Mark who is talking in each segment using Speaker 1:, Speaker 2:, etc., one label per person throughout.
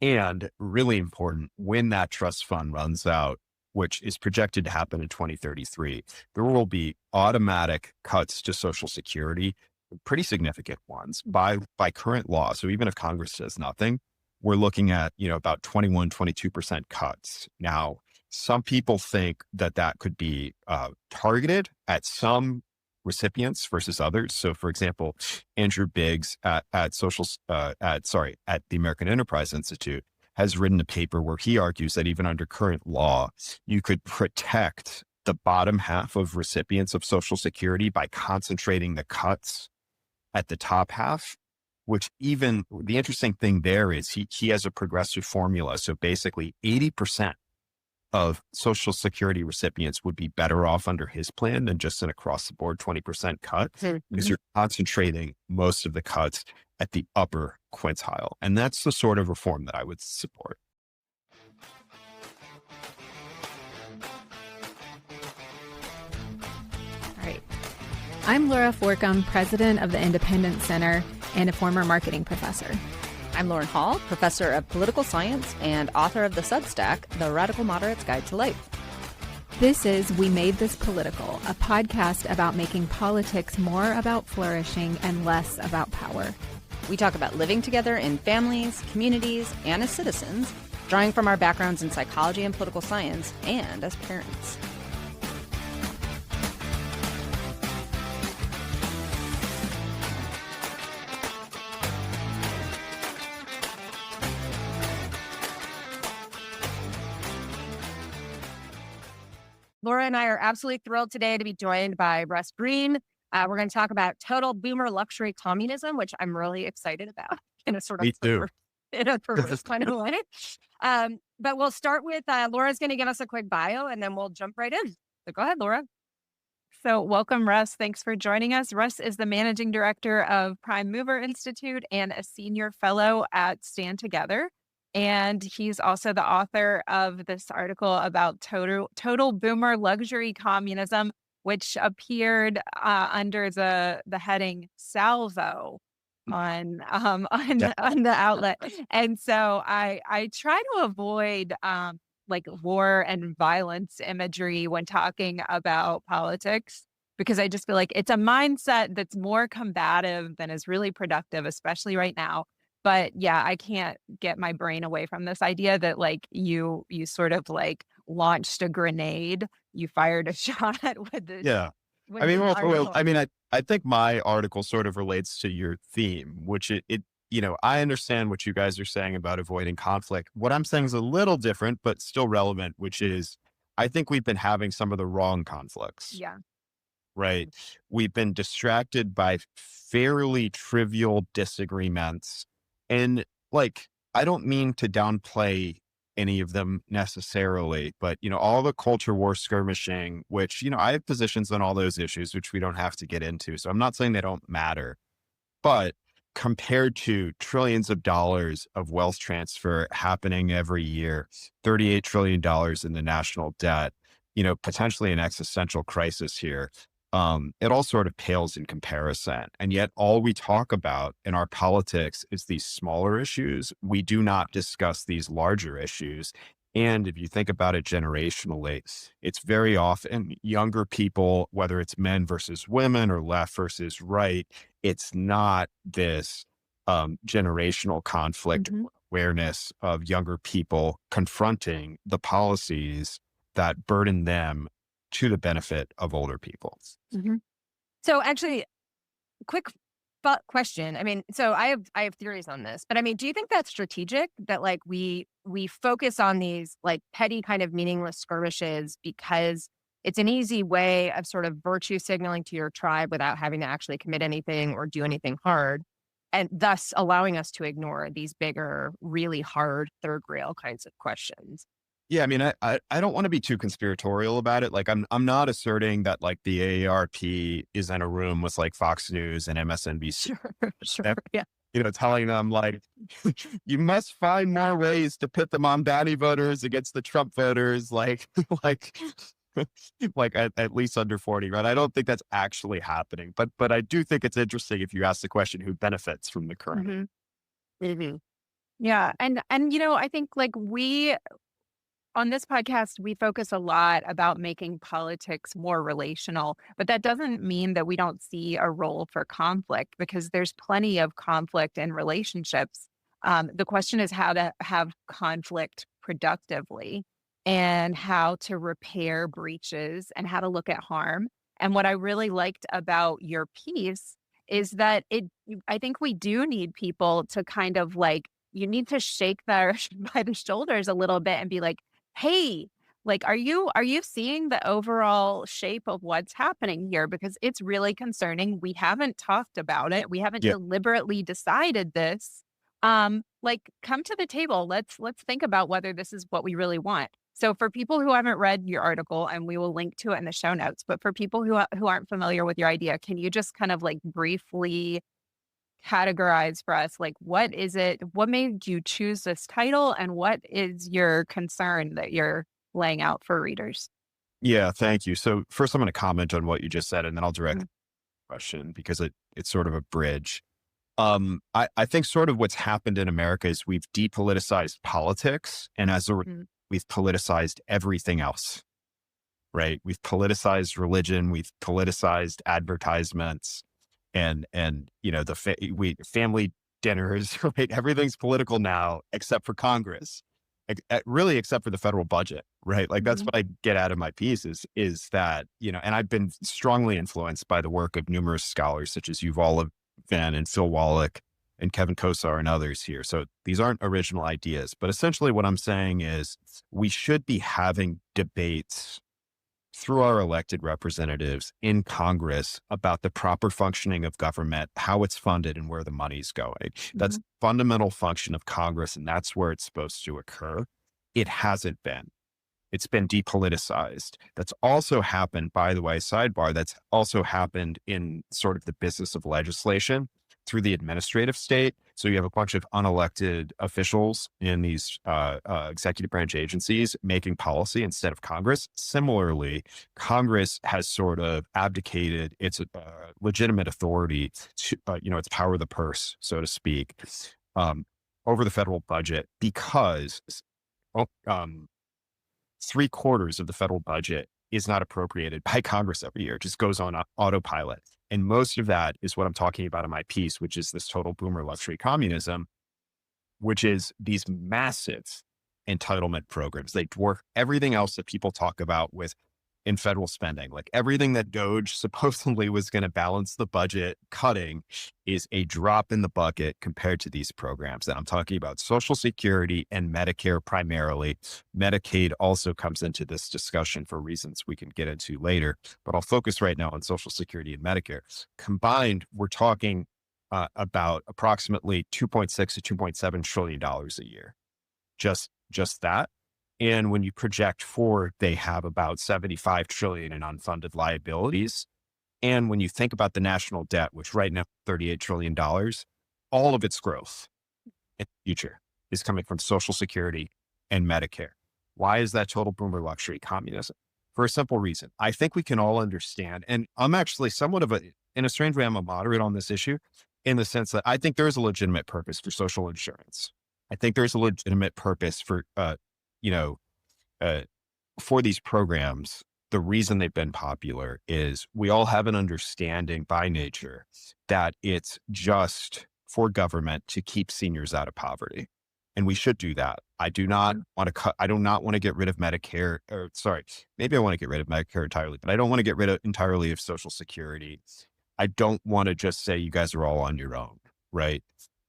Speaker 1: And really important, when that trust fund runs out, which is projected to happen in 2033, there will be automatic cuts to Social Security, pretty significant ones by current law. So even if Congress does nothing, we're looking at, about 22% cuts. Now, some people think that that could be targeted at some recipients versus others. So, for example, Andrew Biggs at the American Enterprise Institute has written a paper where he argues that even under current law, you could protect the bottom half of recipients of Social Security by concentrating the cuts at the top half. Which even the interesting thing there is he has a progressive formula. So basically 80% of Social Security recipients would be better off under his plan than just an across the board 20% cut, because you're concentrating most of the cuts at the upper quintile. And that's the sort of reform that I would support.
Speaker 2: All right. I'm Laura Forcum, president of the Independent Center and a former marketing professor.
Speaker 3: I'm Lauren Hall, professor of political science and author of the Substack, The Radical Moderate's Guide to Life.
Speaker 2: This is We Made This Political, a podcast about making politics more about flourishing and less about power.
Speaker 3: We talk about living together in families, communities, and as citizens, drawing from our backgrounds in psychology and political science, and as parents. Laura and I are absolutely thrilled today to be joined by Russ Greene. We're going to talk about total boomer luxury communism, which I'm really excited about in a sort of perverse kind of way. But we'll start with Laura's going to give us a quick bio, and then we'll jump right in. So go ahead, Laura.
Speaker 4: So welcome, Russ. Thanks for joining us. Russ is the managing director of Prime Mover Institute and a senior fellow at Stand Together. And he's also the author of this article about total boomer luxury communism, which appeared under the heading Salvo on the outlet. And so I try to avoid like war and violence imagery when talking about politics, because I just feel like it's a mindset that's more combative than is really productive, especially right now. But yeah, I can't get my brain away from this idea that like you sort of like launched a grenade, you fired a shot with the
Speaker 1: I think my article sort of relates to your theme, which I understand what you guys are saying about avoiding conflict. What I'm saying is a little different, but still relevant, which is I think we've been having some of the wrong conflicts.
Speaker 4: Yeah.
Speaker 1: Right. We've been distracted by fairly trivial disagreements. And like, I don't mean to downplay any of them necessarily, but, all the culture war skirmishing, which, I have positions on all those issues, which we don't have to get into. So I'm not saying they don't matter, but compared to trillions of dollars of wealth transfer happening every year, $38 trillion in the national debt, potentially an existential crisis here. It all sort of pales in comparison. And yet all we talk about in our politics is these smaller issues. We do not discuss these larger issues. And if you think about it generationally, it's very often younger people, whether it's men versus women or left versus right, it's not this generational conflict awareness of younger people confronting the policies that burden them to the benefit of older people.
Speaker 3: So actually, quick question. I mean, so I have theories on this, but I mean, do you think that's strategic that like we focus on these like petty kind of meaningless skirmishes because it's an easy way of sort of virtue signaling to your tribe without having to actually commit anything or do anything hard, and thus allowing us to ignore these bigger, really hard third rail kinds of questions?
Speaker 1: Yeah, I mean, I don't want to be too conspiratorial about it. Like, I'm not asserting that like the AARP is in a room with like Fox News and MSNBC.
Speaker 3: Sure, yeah.
Speaker 1: Telling them like, you must find more ways to pit them on bounty voters against the Trump voters, like at least under 40, right? I don't think that's actually happening, but I do think it's interesting if you ask the question, who benefits from the current.
Speaker 4: Yeah. And I think like we on this podcast, we focus a lot about making politics more relational, but that doesn't mean that we don't see a role for conflict because there's plenty of conflict in relationships. The question is how to have conflict productively and how to repair breaches and how to look at harm. And what I really liked about your piece is that I think we do need people to kind of like, you need to shake their by the shoulders a little bit and be like, hey, like, are you seeing the overall shape of what's happening here? Because it's really concerning. We haven't talked about it. We haven't
Speaker 1: Yeah.
Speaker 4: deliberately decided this. Like, come to the table. Let's think about whether this is what we really want. So for people who haven't read your article, and we will link to it in the show notes, but for people who aren't familiar with your idea, can you just kind of like briefly categorize for us, like, what is it? What made you choose this title, and what is your concern that you're laying out for readers?
Speaker 1: Yeah, thank you. So first I'm going to comment on what you just said, and then I'll direct
Speaker 4: Mhm,
Speaker 1: the question because it's sort of a bridge. I think sort of what's happened in America is we've depoliticized politics, and
Speaker 4: mhm,
Speaker 1: we've politicized everything else, right? We've politicized religion, we've politicized advertisements, and family dinners, right? Everything's political now except for Congress, really except for the federal budget, right? Like that's
Speaker 4: mhm,
Speaker 1: what I get out of my piece is that and I've been strongly influenced by the work of numerous scholars such as Yuval Van and Phil Wallach and Kevin Kosar and others here. So these aren't original ideas, but essentially what I'm saying is we should be having debates through our elected representatives in Congress about the proper functioning of government, how it's funded, and where the money's going. That's
Speaker 4: mhm,
Speaker 1: the fundamental function of Congress, and that's where it's supposed to occur. It hasn't been. It's been depoliticized. That's also happened, by the way, sidebar, that's also happened in sort of the business of legislation through the administrative state. So you have a bunch of unelected officials in these executive branch agencies making policy instead of Congress. Similarly, Congress has sort of abdicated its legitimate authority to, its power of the purse, so to speak, um, over the federal budget because oh, 3/4 of the federal budget is not appropriated by Congress every year. It just goes on autopilot. And most of that is what I'm talking about in my piece, which is this total boomer luxury communism, which is these massive entitlement programs. They dwarf everything else that people talk about with in federal spending. Like everything that Doge supposedly was going to balance the budget cutting is a drop in the bucket compared to these programs. And I'm talking about Social Security and Medicare primarily. Medicaid also comes into this discussion for reasons we can get into later, but I'll focus right now on Social Security and Medicare. Combined, we're talking about approximately 2.6 to 2.7 trillion dollars a year. Just that. And when you project forward, they have about 75 trillion in unfunded liabilities. And when you think about the national debt, which right now $38 trillion, all of its growth in the future is coming from Social Security and Medicare. Why is that total boomer luxury communism? For a simple reason. I think we can all understand, and I'm actually somewhat of in a strange way, I'm a moderate on this issue in the sense that I think there's a legitimate purpose for social insurance. I think there's a legitimate purpose you know, uh, for these programs. The reason they've been popular is we all have an understanding by nature that it's just for government to keep seniors out of poverty. And we should do that. I do not want to cut, I do not want to get rid of Medicare, or sorry, maybe I want to get rid of Medicare entirely, but I don't want to get rid of entirely of Social Security. I don't want to just say you guys are all on your own, right?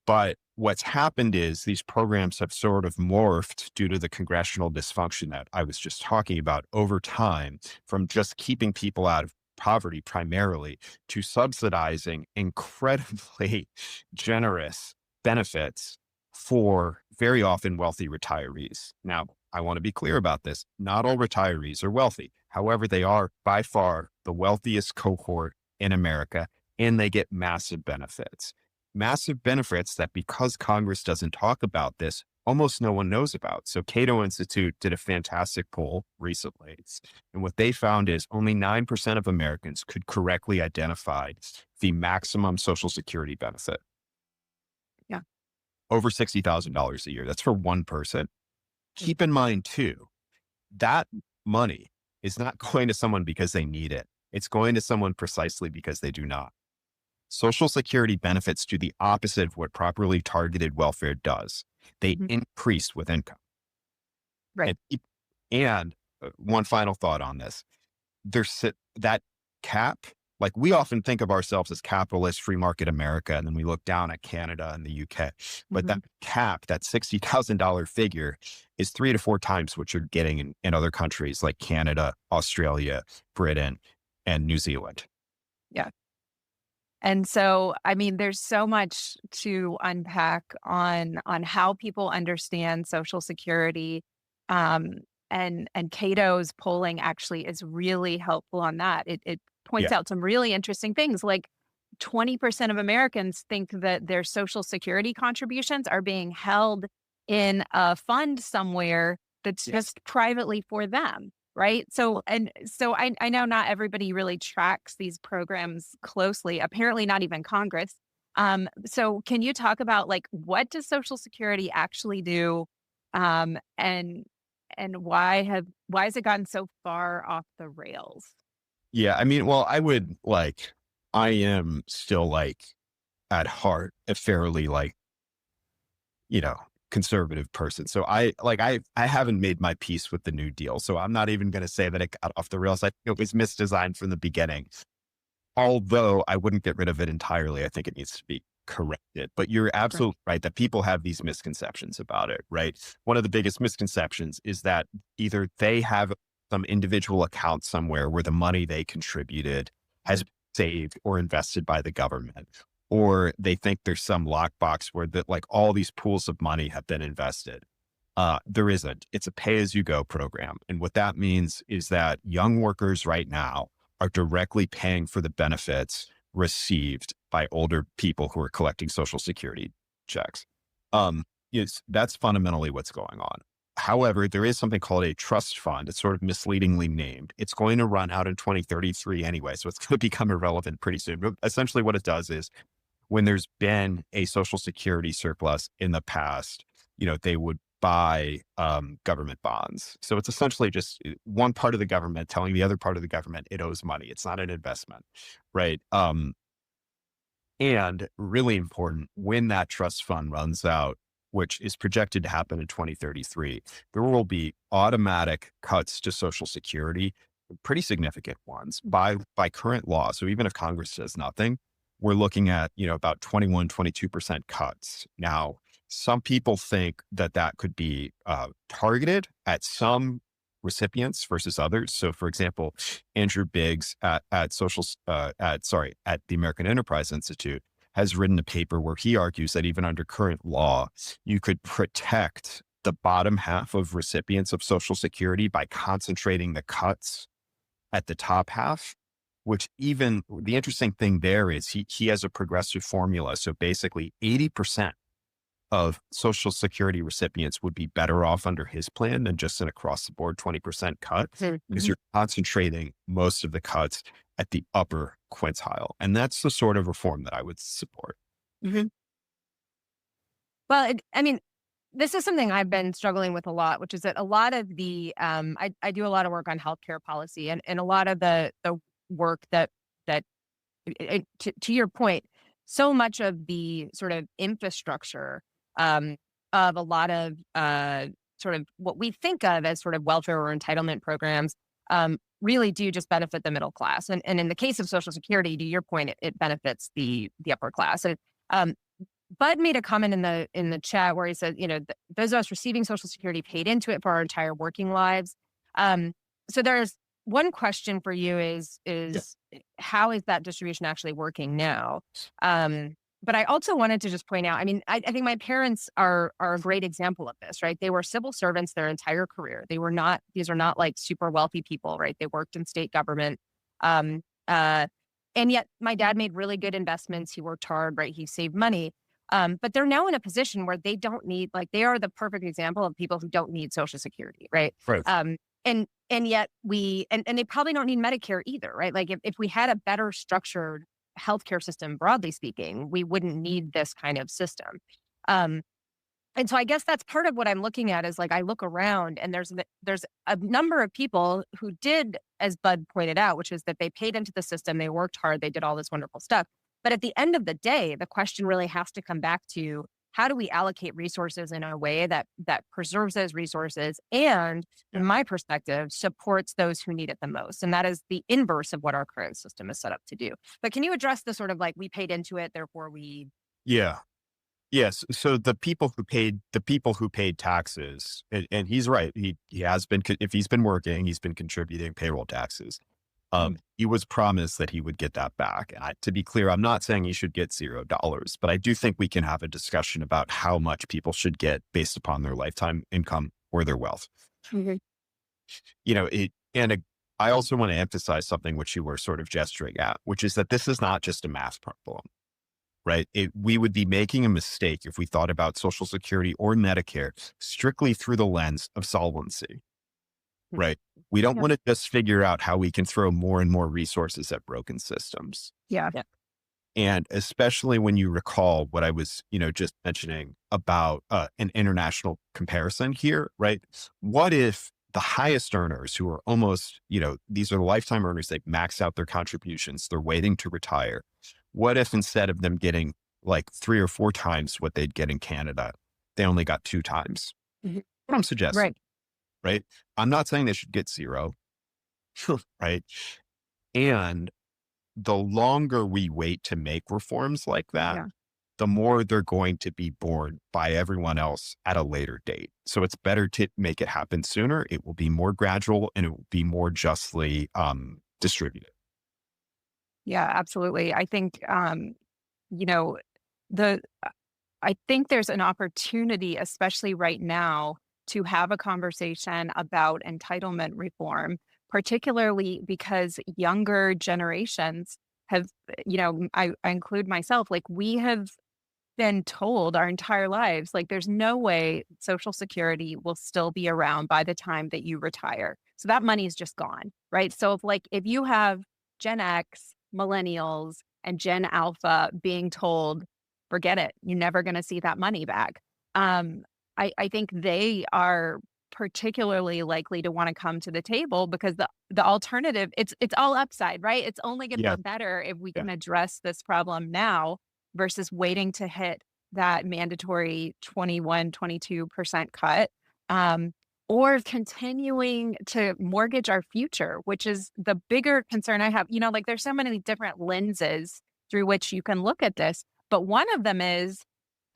Speaker 1: But what's happened is these programs have sort of morphed due to the congressional dysfunction that I was just talking about over time from just keeping people out of poverty primarily to subsidizing incredibly generous benefits for very often wealthy retirees. Now, I want to be clear about this. Not all retirees are wealthy. However, they are by far the wealthiest cohort in America, and they get massive benefits that because Congress doesn't talk about this, almost no one knows about. So Cato Institute did a fantastic poll recently. And what they found is only 9% of Americans could correctly identify the maximum Social Security benefit.
Speaker 4: yeah.
Speaker 1: over $60,000 a year. That's for one person. Keep in mind too, that money is not going to someone because they need it. It's going to someone precisely because they do not. Social Security benefits do the opposite of what properly targeted welfare does. They
Speaker 3: Mhm.
Speaker 1: increase with income.
Speaker 3: Right.
Speaker 1: And one final thought on this. That cap, like we often think of ourselves as capitalist free market America, and then we look down at Canada and the UK. But that
Speaker 3: Mhm.
Speaker 1: cap, that $60,000 figure, is 3 to 4 times what you're getting in other countries like Canada, Australia, Britain, and New Zealand.
Speaker 4: Yeah. And so, I mean, there's so much to unpack on how people understand Social Security. Um, and Cato's polling actually is really helpful on that. It points
Speaker 1: Yeah.
Speaker 4: out some really interesting things, like 20% of Americans think that their Social Security contributions are being held in a fund somewhere that's just privately for them. Right. So I know not everybody really tracks these programs closely, apparently not even Congress. So can you talk about like what does Social Security actually do? And why has it gotten so far off the rails?
Speaker 1: Yeah. I mean, well, I am still like at heart a fairly you know, conservative person. So I haven't made my peace with the New Deal. So I'm not even going to say that it got off the rails. I think it was misdesigned from the beginning. Although I wouldn't get rid of it entirely. I think it needs to be corrected. But you're
Speaker 4: Right.
Speaker 1: absolutely right that people have these misconceptions about it, right? One of the biggest misconceptions is that either they have some individual account somewhere where the money they contributed has been saved or invested by the government, or they think there's some lockbox where like all these pools of money have been invested. There isn't. It's a pay-as-you-go program. And what that means is that young workers right now are directly paying for the benefits received by older people who are collecting Social Security checks. That's fundamentally what's going on. However, there is something called a trust fund. It's sort of misleadingly named. It's going to run out in 2033 anyway, so it's going to become irrelevant pretty soon. But essentially what it does is when there's been a Social Security surplus in the past, they would buy government bonds. So it's essentially just one part of the government telling the other part of the government it owes money. It's not an investment, right? And really important, when that trust fund runs out, which is projected to happen in 2033, there will be automatic cuts to Social Security, pretty significant ones by current law. So even if Congress does nothing, we're looking at, about 21, 22% cuts. Now, some people think that that could be targeted at some recipients versus others. So, for example, Andrew Biggs at the American Enterprise Institute has written a paper where he argues that even under current law, you could protect the bottom half of recipients of Social Security by concentrating the cuts at the top half. Which even the interesting thing there is he has a progressive formula. So basically 80% of Social Security recipients would be better off under his plan than just an across the board 20% cut, because
Speaker 3: Mhm.
Speaker 1: you're concentrating most of the cuts at the upper quintile. And that's the sort of reform that I would support.
Speaker 3: Mhm. Well, I mean, this is something I've been struggling with a lot, which is that a lot of I do a lot of work on healthcare policy, and a lot of the work that to your point, so much of the sort of infrastructure um, of a lot of sort of what we think of as sort of welfare or entitlement programs really do just benefit the middle class. And in the case of Social Security, to your point, it benefits the upper class. And um, Bud made a comment in the chat where he said, those of us receiving Social Security paid into it for our entire working lives. Um, so there's one question for you
Speaker 1: Yeah.
Speaker 3: is how is that distribution actually working now? But I also wanted to just point out, I mean, I think my parents are a great example of this, right? They were civil servants their entire career. These are not like super wealthy people, right? They worked in state government. Um, uh, and yet my dad made really good investments. He worked hard, right? He saved money. But they're now in a position where they don't need, like, they are the perfect example of people who don't need Social Security, right?
Speaker 1: Right.
Speaker 3: And yet and they probably don't need Medicare either, right? Like if we had a better structured healthcare system, broadly speaking, we wouldn't need this kind of system. Um, And so I guess that's part of what I'm looking at is like, I look around and there's a number of people who did, as Bud pointed out, which is that they paid into the system, they worked hard, they did all this wonderful stuff. But at the end of the day, the question really has to come back to how do we allocate resources in a way that preserves those resources and, in my perspective, supports those who need it the most. And that is the inverse of what our current system is set up to do. But can you address the sort of like, we paid into it, therefore we.
Speaker 1: Yeah. Yes. So the people who paid taxes, and he's right. He has been, if he's been working, he's been contributing payroll taxes. He was promised that he would get that back. And to be clear, I'm not saying he should get $0, but I do think we can have a discussion about how much people should get based upon their lifetime income or their wealth.
Speaker 3: Mhm.
Speaker 1: I also want to emphasize something which you were sort of gesturing at, which is that this is not just a math problem. Right. We would be making a mistake if we thought about Social Security or Medicare strictly through the lens of solvency. Right. We don't
Speaker 3: Yeah.
Speaker 1: want to just figure out how we can throw more and more resources at broken systems.
Speaker 4: Yeah.
Speaker 1: And especially when you recall what I was, just mentioning about an international comparison here. Right. What if the highest earners who are almost, these are lifetime earners, they've maxed out their contributions, they're waiting to retire. What if instead of them getting like 3 or 4 times what they'd get in Canada, they only got 2 times?
Speaker 3: Mhm.
Speaker 1: What I'm suggesting, right? I'm not saying they should get 0, right? And the longer we wait to make reforms like that,
Speaker 4: Yeah.
Speaker 1: the more they're going to be borne by everyone else at a later date. So it's better to make it happen sooner. It will be more gradual and it will be more justly distributed.
Speaker 4: Yeah, absolutely. I think, you know, the I think there's an opportunity, especially right now, to have a conversation about entitlement reform, particularly because younger generations have, I include myself, like we have been told our entire lives, like there's no way Social Security will still be around by the time that you retire. So that money is just gone, right? So if you have Gen X, millennials, and Gen Alpha being told, forget it, you're never going to see that money back. I think they are particularly likely to want to come to the table because the alternative, it's all upside, right? It's only going to
Speaker 1: Yeah.
Speaker 4: get better if we
Speaker 1: Yeah.
Speaker 4: can address this problem now versus waiting to hit that mandatory 21-22% cut, or continuing to mortgage our future, which is the bigger concern I have. Like there's so many different lenses through which you can look at this, but one of them is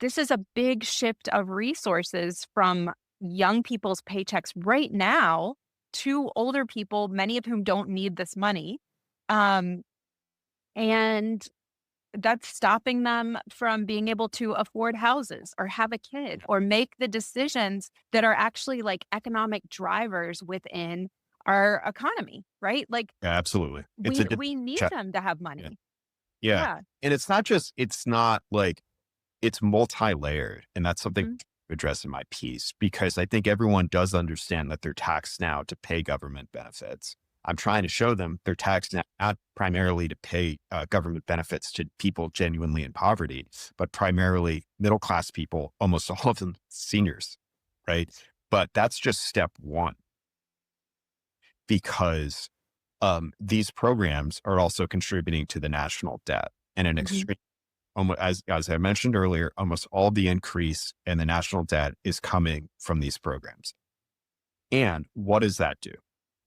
Speaker 4: this is a big shift of resources from young people's paychecks right now to older people, many of whom don't need this money. And that's stopping them from being able to afford houses or have a kid or make the decisions that are actually like economic drivers within our economy, right? Like
Speaker 1: Yeah, absolutely.
Speaker 4: we need them to have
Speaker 1: Yeah.
Speaker 4: money.
Speaker 1: Yeah.
Speaker 4: Yeah.
Speaker 1: And it's not like it's multi-layered. And that's something
Speaker 4: Mhm.
Speaker 1: to address in my piece, because I think everyone does understand that they're taxed now to pay government benefits. I'm trying to show them they're taxed now not primarily to pay government benefits to people genuinely in poverty, but primarily middle-class people, almost all of them seniors, right? But that's just step one, because these programs are also contributing to the national debt and an
Speaker 4: Mhm.
Speaker 1: extreme, as I mentioned earlier, almost all the increase in the national debt is coming from these programs. And what does that do?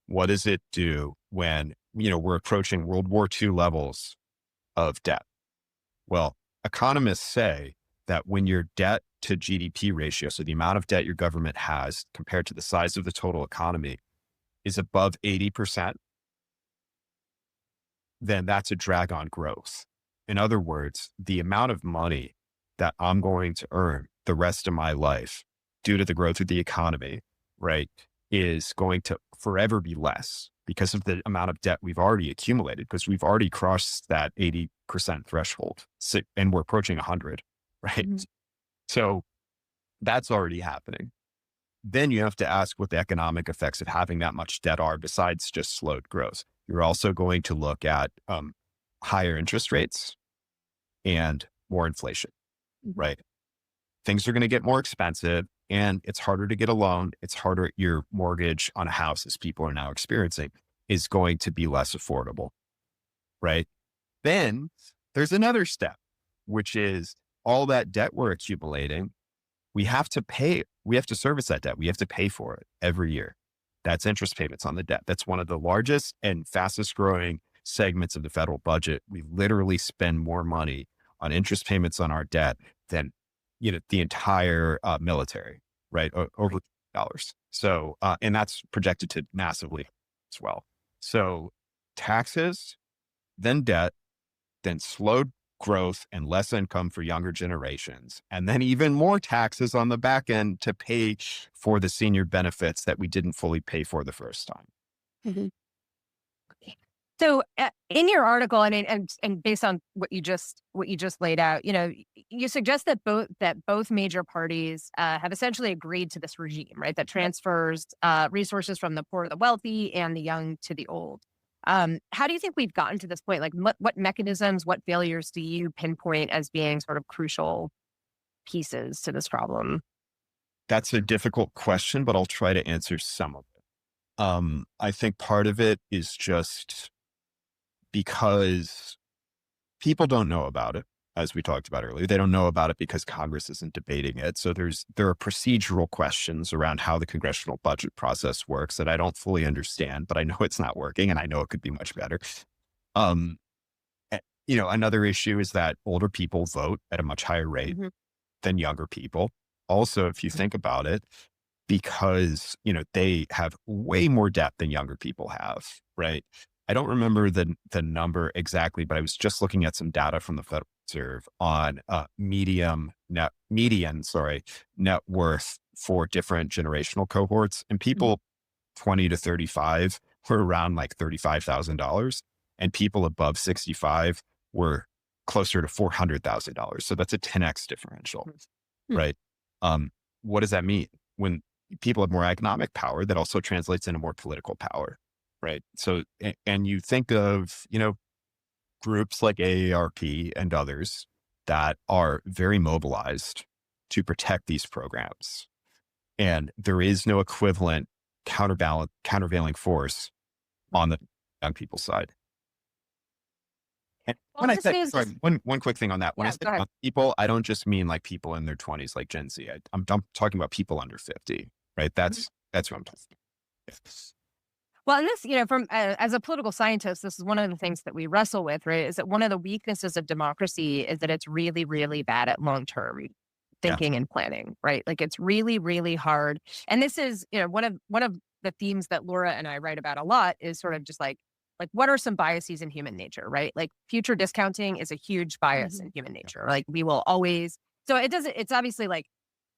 Speaker 1: What does it do when, we're approaching World War II levels of debt? Well, economists say that when your debt to GDP ratio, so the amount of debt your government has compared to the size of the total economy, is above 80%, then that's a drag on growth. In other words, the amount of money that I'm going to earn the rest of my life due to the growth of the economy, right, is going to forever be less because of the amount of debt we've already accumulated, because we've already crossed that 80% threshold, and we're approaching 100, right?
Speaker 4: Mhm.
Speaker 1: So that's already happening. Then you have to ask what the economic effects of having that much debt are besides just slowed growth. You're also going to look at higher interest rates and more inflation, right? things are going to get more expensive and it's harder to get a loan. It's harder. Your mortgage on a house, as people are now experiencing, is going to be less affordable, right? Then there's another step, which is all that debt we're accumulating. We have to service that debt. We have to pay for it every year. That's interest payments on the debt. That's one of the largest and fastest growing segments of the federal budget. We literally spend more money on interest payments on our debt than, the entire military, right? Over dollars. So, and that's projected to massively as well. So taxes, then debt, then slow growth and less income for younger generations, and then even more taxes on the back end to pay for the senior benefits that we didn't fully pay for the first time.
Speaker 3: Mm-hmm. So in your article, I mean, and based on what you just laid out, you suggest that both major parties have essentially agreed to this regime, right? That transfers resources from the poor to the wealthy and the young to the old. How do you think we've gotten to this point? Like, what mechanisms, what failures do you pinpoint as being sort of crucial pieces to this problem?
Speaker 1: That's a difficult question, but I'll try to answer some of it. I think part of it is just because people don't know about it, as we talked about earlier. They don't know about it because Congress isn't debating it. So there are procedural questions around how the congressional budget process works that I don't fully understand, but I know it's not working and I know it could be much better. Another issue is that older people vote at a much higher rate than younger people. Also, if you think about it, because, they have way more debt than younger people have, right? I don't remember the number exactly, but I was just looking at some data from the Federal Reserve on median net worth for different generational cohorts. And people 20 to 35 were around like $35,000, and people above 65 were closer to $400,000. So that's a 10x differential, right? What does that mean? When people have more economic power, that also translates into more political power, right? So, and you think of, groups like AARP and others that are very mobilized to protect these programs. And there is no equivalent countervailing force on the young people's side. And when I say, one quick thing on that, when I say young people, I don't just mean like people in their 20s, like Gen Z. I'm talking about people under 50, right? That's what I'm talking about.
Speaker 3: Well, and this, from as a political scientist, this is one of the things that we wrestle with, right? Is that one of the weaknesses of democracy is that it's really, really bad at long-term thinking and planning, right? Like it's really, really hard. And this is, one of the themes that Laura and I write about a lot is sort of just like what are some biases in human nature, right? Like future discounting is a huge bias in human nature. Like we will always, so it's obviously like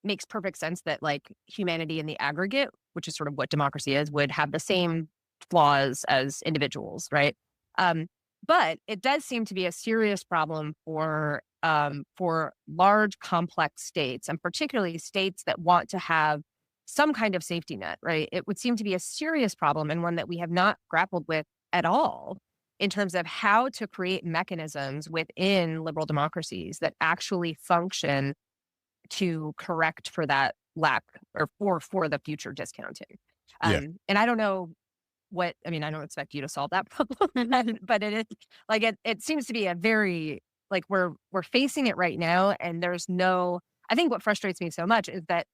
Speaker 3: makes perfect sense that like humanity in the aggregate, which is sort of what democracy is, would have the same flaws as individuals, right? But it does seem to be a serious problem for large, complex states, and particularly states that want to have some kind of safety net, right? It would seem to be a serious problem and one that we have not grappled with at all in terms of how to create mechanisms within liberal democracies that actually function to correct for that lack or for the future discounting. And I don't know I don't expect you to solve that problem, but it is like, it seems to be a very, like we're facing it right now. And I think what frustrates me so much is that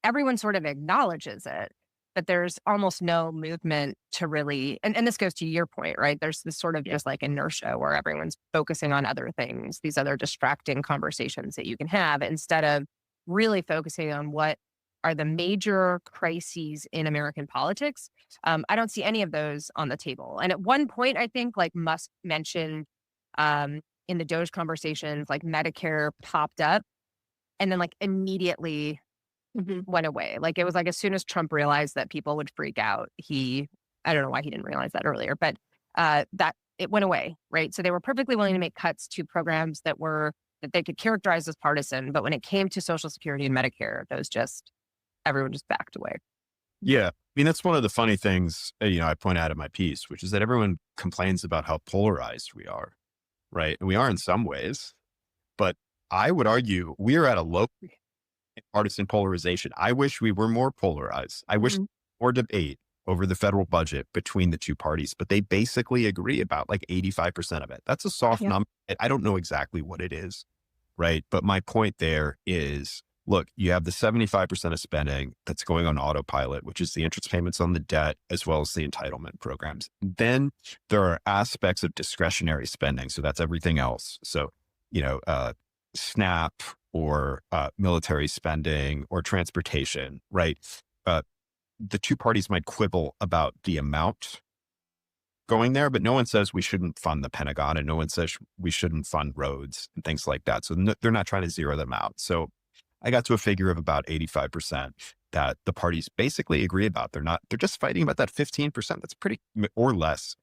Speaker 3: everyone sort of acknowledges it, but there's almost no movement to really, and this goes to your point, right? There's this sort of just like inertia where everyone's focusing on other things, these other distracting conversations that you can have instead of really focusing on what are the major crises in American politics. I don't see any of those on the table. And at one point, I think like Musk mentioned in the Doge conversations, like Medicare popped up and then like immediately went away. Like it was like as soon as Trump realized that people would freak out, I don't know why he didn't realize that earlier, but that it went away, right? So they were perfectly willing to make cuts to programs that they could characterize as partisan, but when it came to Social Security and Medicare, everyone just backed away.
Speaker 1: Yeah. I mean, that's one of the funny things, I point out in my piece, which is that everyone complains about how polarized we are, right? And we are in some ways, but I would argue we are at a low partisan polarization. I wish we were more polarized. I wish more debate over the federal budget between the two parties, but they basically agree about like 85% of it. That's a soft number. I don't know exactly what it is, right? But my point there is, look, you have the 75% of spending that's going on autopilot, which is the interest payments on the debt, as well as the entitlement programs. Then there are aspects of discretionary spending. So that's everything else. So, SNAP or military spending or transportation, right? The two parties might quibble about the amount going there, but no one says we shouldn't fund the Pentagon, and no one says we shouldn't fund roads and things like that. So they're not trying to zero them out. So I got to a figure of about 85% that the parties basically agree about. They're just fighting about that 15%. That's pretty, or less,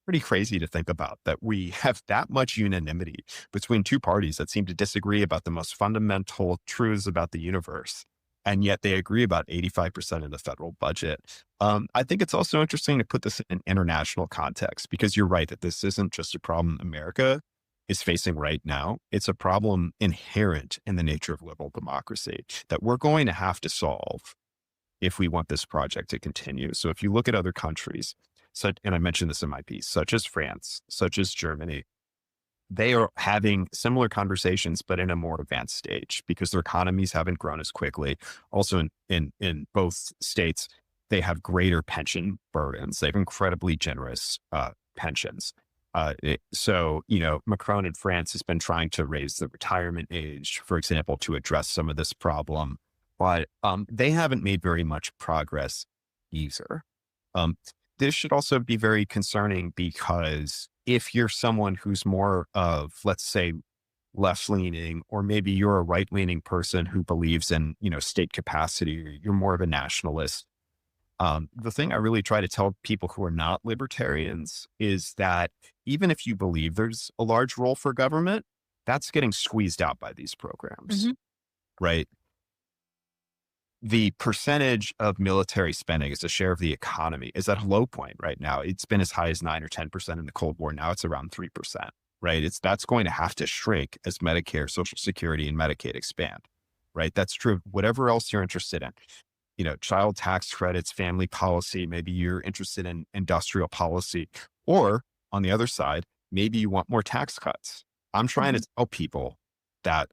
Speaker 1: pretty crazy to think about, that we have that much unanimity between two parties that seem to disagree about the most fundamental truths about the universe. And yet they agree about 85% of the federal budget. I think it's also interesting to put this in an international context, because you're right that this isn't just a problem America is facing right now. It's a problem inherent in the nature of liberal democracy that we're going to have to solve if we want this project to continue. So if you look at other countries, and I mentioned this in my piece, such as France, such as Germany, they are having similar conversations, but in a more advanced stage because their economies haven't grown as quickly. Also in both states, they have greater pension burdens. They have incredibly generous pensions. So, Macron in France has been trying to raise the retirement age, for example, to address some of this problem, but they haven't made very much progress either. This should also be very concerning because if you're someone who's more of, let's say, left-leaning, or maybe you're a right-leaning person who believes in, state capacity, or you're more of a nationalist. The thing I really try to tell people who are not libertarians is that even if you believe there's a large role for government, that's getting squeezed out by these programs, right? The percentage of military spending as a share of the economy is at a low point right now. It's been as high as 9 or 10% in the Cold War. Now it's around 3%, right? That's going to have to shrink as Medicare, Social Security, and Medicaid expand, right? That's true of whatever else you're interested in. Child tax credits, family policy, maybe you're interested in industrial policy, or on the other side, maybe you want more tax cuts. I'm trying to tell people that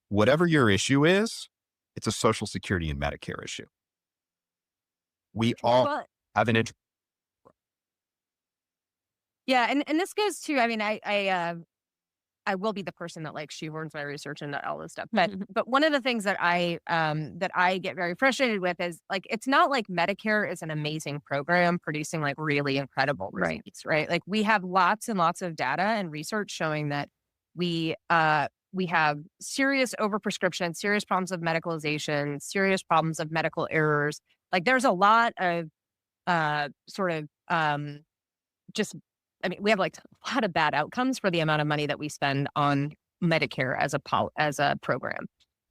Speaker 1: whatever your issue is, it's a Social Security and Medicare issue. We all have an interest.
Speaker 3: Yeah. And this goes to, I mean, I will be the person that like shoehorns my research into all this stuff. But one of the things that I get very frustrated with is like, it's not like Medicare is an amazing program producing like really incredible results, right? Like we have lots and lots of data and research showing that we have serious overprescription, serious problems of medicalization, serious problems of medical errors. Like there's a lot of we have like a lot of bad outcomes for the amount of money that we spend on Medicare as a program.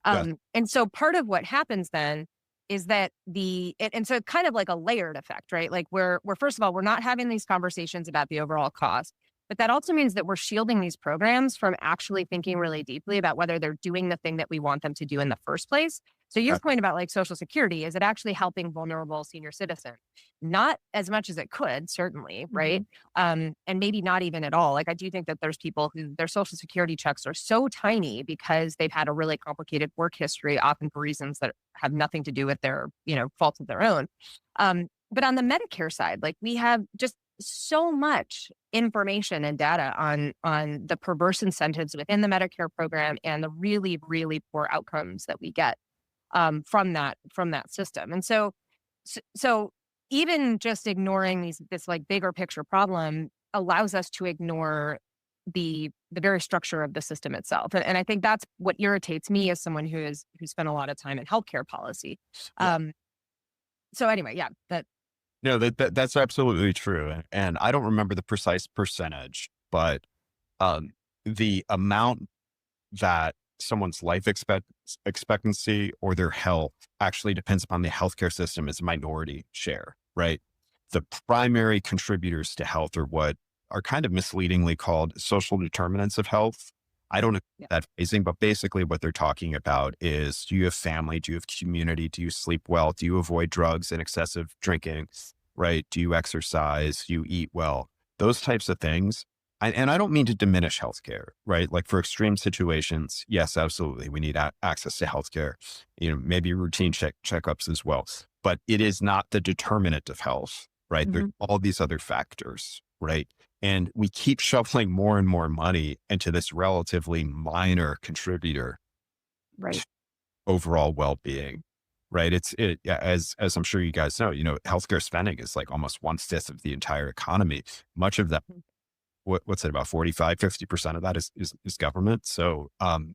Speaker 3: And so part of what happens then is that and so kind of like a layered effect, right? Like we're first of all, we're not having these conversations about the overall cost. But that also means that we're shielding these programs from actually thinking really deeply about whether they're doing the thing that we want them to do in the first place. So your point about like Social Security, is it actually helping vulnerable senior citizens? Not as much as it could, certainly, right? And maybe not even at all. Like I do think that there's people who their Social Security checks are so tiny because they've had a really complicated work history, often for reasons that have nothing to do with their, faults of their own. But on the Medicare side, like we have just so much information and data on the perverse incentives within the Medicare program and the really, really poor outcomes that we get from that system. And so even just ignoring this like bigger picture problem allows us to ignore the very structure of the system itself. And I think that's what irritates me as someone who spent a lot of time in healthcare policy. So anyway,
Speaker 1: No, that's absolutely true. And I don't remember the precise percentage, but the amount that someone's life expectancy or their health actually depends upon the healthcare system is a minority share, right? The primary contributors to health are what are kind of misleadingly called social determinants of health, I don't know
Speaker 3: Yeah.
Speaker 1: that phrasing, but basically what they're talking about is, do you have family? Do you have community? Do you sleep well? Do you avoid drugs and excessive drinking? Right? Do you exercise? Do you eat well? Those types of things. And I don't mean to diminish healthcare, right? Like for extreme situations, yes, absolutely. We need access to healthcare, maybe routine checkups as well, but it is not the determinant of health, right? There's
Speaker 3: Mhm.
Speaker 1: all these other factors, right? And we keep shoveling more and more money into this relatively minor contributor
Speaker 3: Right.
Speaker 1: to overall well-being, right? Yeah, as I'm sure you guys know, healthcare spending is like almost 1/5 of the entire economy. Much of that,
Speaker 3: Mhm.
Speaker 1: what's it, about 45, 50% of that is government. So,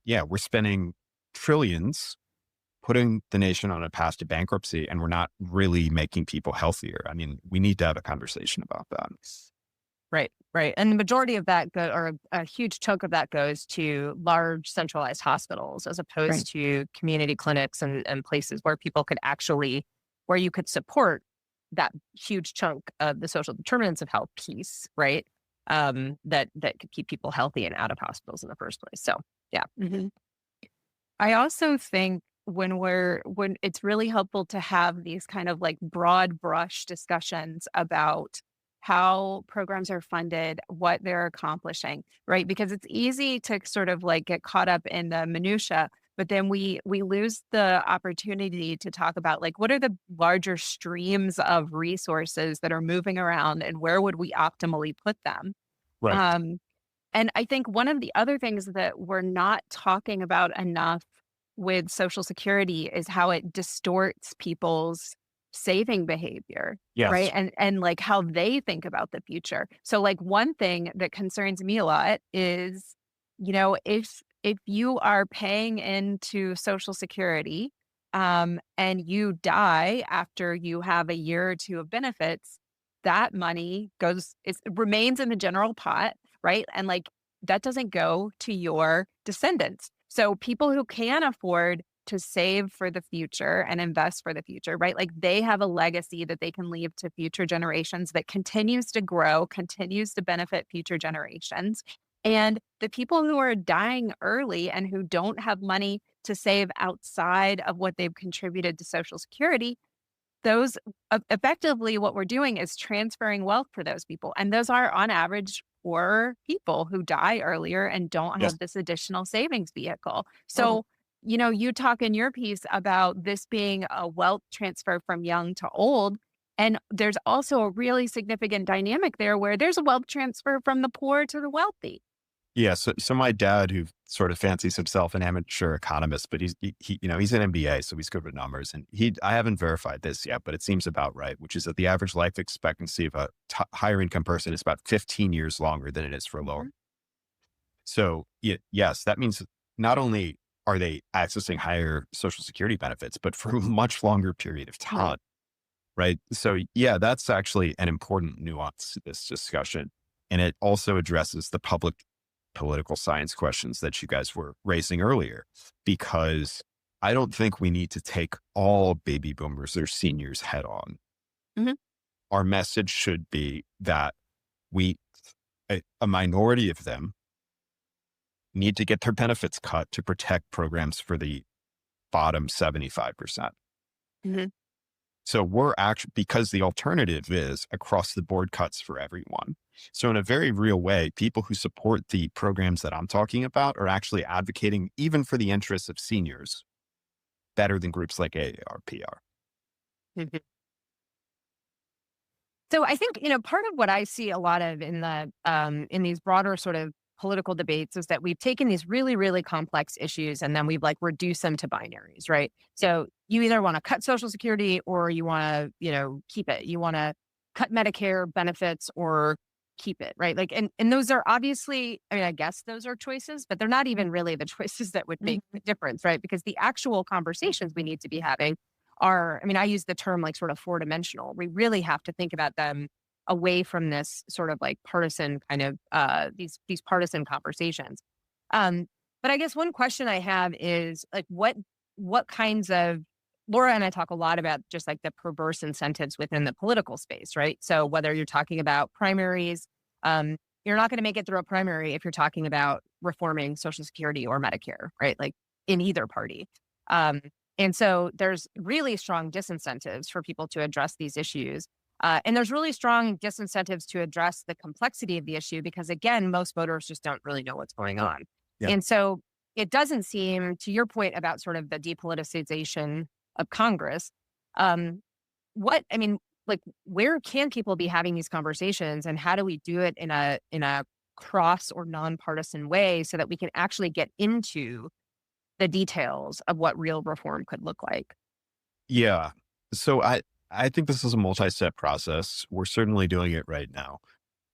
Speaker 1: yeah, we're spending trillions putting the nation on a path to bankruptcy, and we're not really making people healthier. I mean, we need to have a conversation about that.
Speaker 3: Right, right. And the majority of that or a huge chunk of that goes to large centralized hospitals as
Speaker 2: Right.
Speaker 3: opposed to community clinics and places where people could actually, where you could support that huge chunk of the social determinants of health piece, right? That could keep people healthy and out of hospitals in the first place. So yeah.
Speaker 4: Mhm. I also think when it's really helpful to have these kind of like broad brush discussions about how programs are funded, what they're accomplishing, right? Because it's easy to sort of like get caught up in the minutia, but then we lose the opportunity to talk about like what are the larger streams of resources that are moving around and where would we optimally put them?
Speaker 1: Right.
Speaker 4: Um, and I think one of the other things that we're not talking about enough with Social Security is how it distorts people's saving behavior, right?
Speaker 1: Yes.
Speaker 4: And like how they think about the future. So like one thing that concerns me a lot is, if you are paying into Social Security and you die after you have a year or two of benefits, that money remains in the general pot, right? And like that doesn't go to your descendants. So people who can afford to save for the future and invest for the future, right? Like they have a legacy that they can leave to future generations that continues to grow, continues to benefit future generations. And the people who are dying early and who don't have money to save outside of what they've contributed to Social Security, those effectively what we're doing is transferring wealth for those people. And those are on average poor people who die earlier and don't
Speaker 1: Yes.
Speaker 4: have this additional savings vehicle.
Speaker 3: Mhm.
Speaker 4: So, you talk in your piece about this being a wealth transfer from young to old. And there's also a really significant dynamic there where there's a wealth transfer from the poor to the wealthy.
Speaker 1: Yeah. So my dad, who sort of fancies himself an amateur economist, but he's an MBA, so he's good with numbers. And I haven't verified this yet, but it seems about right, which is that the average life expectancy of a higher income person is about 15 years longer than it is for a lower.
Speaker 4: Mhm.
Speaker 1: So yes, that means not only are they accessing higher Social Security benefits, but for a much longer period of
Speaker 3: Right.
Speaker 1: time. Right. So yeah, that's actually an important nuance to this discussion. And it also addresses the public political science questions that you guys were raising earlier, because I don't think we need to take all baby boomers or seniors head on.
Speaker 4: Mhm.
Speaker 1: Our message should be that a minority of them need to get their benefits cut to protect programs for the bottom 75%.
Speaker 4: Mhm.
Speaker 1: So we're actually, because the alternative is across the board cuts for everyone. So in a very real way, people who support the programs that I'm talking about are actually advocating even for the interests of seniors better than groups like AARP are.
Speaker 3: Mhm. So I think, part of what I see a lot of in these broader sort of political debates is that we've taken these really, really complex issues and then we've like reduced them to binaries, right? So you either want to cut Social Security or you want to, keep it. You want to cut Medicare benefits or keep it, right? Like, and those are obviously, I mean, I guess those are choices, but they're not even really the choices that would make the difference, right? Because the actual conversations we need to be having are, I mean, I use the term like sort of four-dimensional. We really have to think about them away from this sort of like partisan kind of these partisan conversations. Um, but I guess one question I have is like what kinds of, Laura and I talk a lot about just like the perverse incentives within the political space, right? So whether you're talking about primaries, um, you're not going to make it through a primary if you're talking about reforming Social Security or Medicare, right? Like in either party. Um, and so there's really strong disincentives for people to address these issues. And there's really strong disincentives to address the complexity of the issue because, again, most voters just don't really know what's going on.
Speaker 1: Yeah.
Speaker 3: And so it doesn't seem, to your point about sort of the depoliticization of Congress, like, where can people be having these conversations, and how do we do it in a cross or nonpartisan way so that we can actually get into the details of what real reform could look like?
Speaker 1: Yeah. So I think this is a multi-step process. We're certainly doing it right now.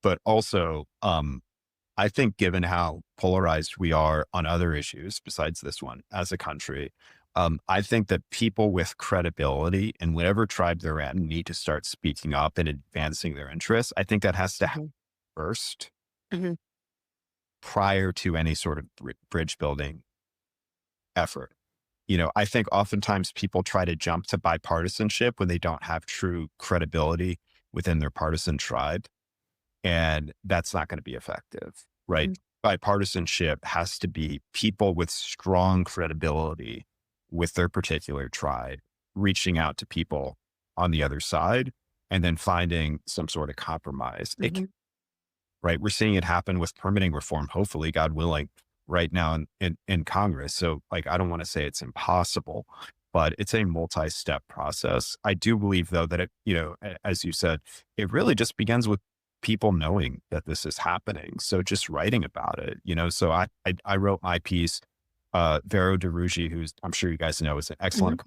Speaker 1: But also, I think given how polarized we are on other issues besides this one as a country, I think that people with credibility in whatever tribe they're in need to start speaking up and advancing their interests. I think that has to happen first
Speaker 3: Mhm.
Speaker 1: prior to any sort of bridge building effort. I think oftentimes people try to jump to bipartisanship when they don't have true credibility within their partisan tribe. And that's not going to be effective, right?
Speaker 3: Mm.
Speaker 1: Bipartisanship has to be people with strong credibility with their particular tribe, reaching out to people on the other side and then finding some sort of compromise.
Speaker 3: Mhm.
Speaker 1: Right? We're seeing it happen with permitting reform, hopefully, God willing, right now in Congress. So like, I don't want to say it's impossible, but it's a multi-step process. I do believe though that as you said, it really just begins with people knowing that this is happening. So just writing about it, so I wrote my piece, Vero DeRugi, who's, I'm sure you guys know, is an excellent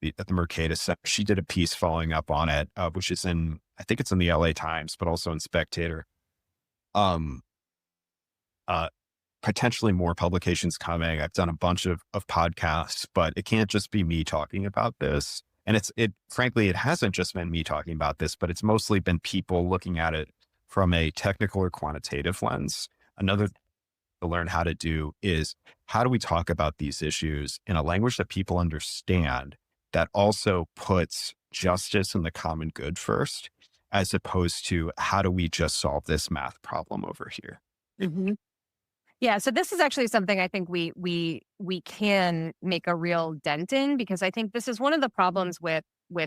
Speaker 1: at the Mercatus Center. She did a piece following up on it, which is I think it's in the LA Times, but also in Spectator. Um, uh, Potentially more publications coming. I've done a bunch of podcasts, but it can't just be me talking about this. And frankly, it hasn't just been me talking about this, but it's mostly been people looking at it from a technical or quantitative lens. Another thing to learn how to do is how do we talk about these issues in a language that people understand that also puts justice and the common good first, as opposed to how do we just solve this math problem over here?
Speaker 3: Mhm. Yeah, so this is actually something I think we can make a real dent in, because I think this is one of the problems with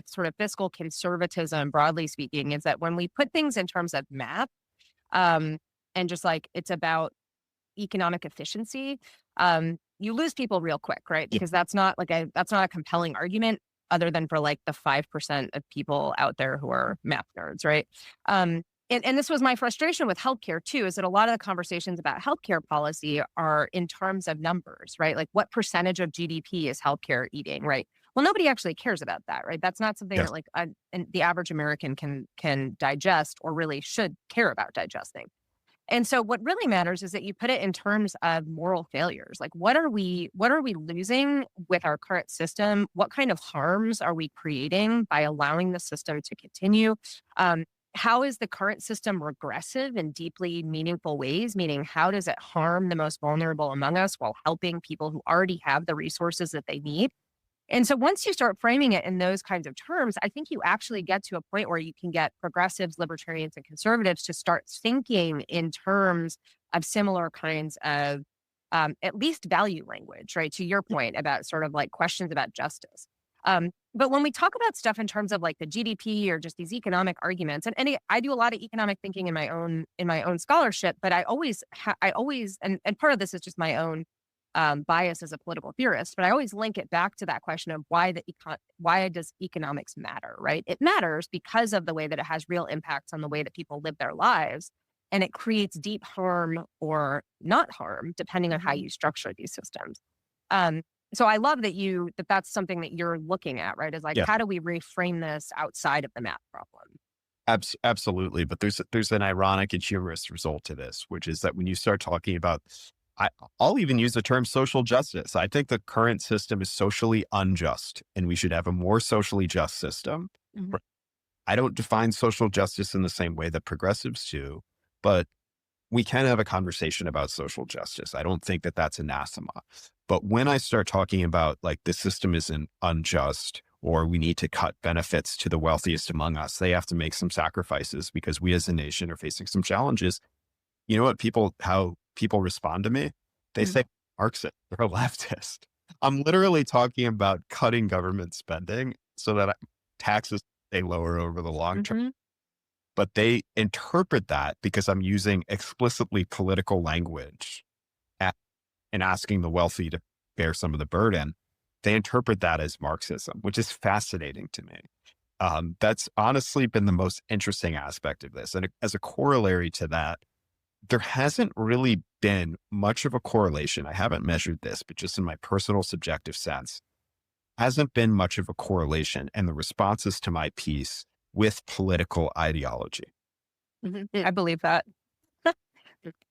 Speaker 3: sort of fiscal conservatism, broadly speaking, is that when we put things in terms of math, um, and just like it's about economic efficiency, you lose people real quick, right?
Speaker 1: Yeah.
Speaker 3: Because that's not a compelling argument other than for like the 5% of people out there who are math nerds, right? And this was my frustration with healthcare too, is that a lot of the conversations about healthcare policy are in terms of numbers, right? Like what percentage of GDP is healthcare eating, right? Well, nobody actually cares about that, right? That's not something
Speaker 1: Yeah.
Speaker 3: that like and the average American can digest or really should care about digesting. And so what really matters is that you put it in terms of moral failures. Like what are we losing with our current system? What kind of harms are we creating by allowing the system to continue? How is the current system regressive in deeply meaningful ways? Meaning, how does it harm the most vulnerable among us while helping people who already have the resources that they need? And so once you start framing it in those kinds of terms, I think you actually get to a point where you can get progressives, libertarians, and conservatives to start thinking in terms of similar kinds of at least value language, right? To your point about sort of like questions about justice. But when we talk about stuff in terms of like the GDP or just these economic arguments, and I do a lot of economic thinking in my own scholarship, but I always and part of this is just my own bias as a political theorist, but I always link it back to that question of why does economics matter, right? It matters because of the way that it has real impacts on the way that people live their lives, and it creates deep harm or not harm depending on how you structure these systems. So I love that that's something that you're looking at, right? Is like,
Speaker 1: Yeah.
Speaker 3: how do we reframe this outside of the math problem?
Speaker 1: Absolutely. But there's an ironic and humorous result to this, which is that when you start talking about, I'll even use the term social justice. I think the current system is socially unjust and we should have a more socially just system.
Speaker 3: Mhm.
Speaker 1: I don't define social justice in the same way that progressives do, but we can have a conversation about social justice. I don't think that that's anathema. But when I start talking about like the system isn't unjust or we need to cut benefits to the wealthiest among us, they have to make some sacrifices because we as a nation are facing some challenges. You know what how people respond to me? They
Speaker 3: Mm.
Speaker 1: say Marxist or a leftist. I'm literally talking about cutting government spending so that taxes stay lower over the long term.
Speaker 3: Mhm.
Speaker 1: But they interpret that because I'm using explicitly political language and asking the wealthy to bear some of the burden. They interpret that as Marxism, which is fascinating to me. That's honestly been the most interesting aspect of this. And as a corollary to that, there hasn't really been much of a correlation. I haven't measured this, but just in my personal subjective sense, hasn't been much of a correlation in the responses to my piece with political ideology.
Speaker 3: Mhm.
Speaker 4: I believe that.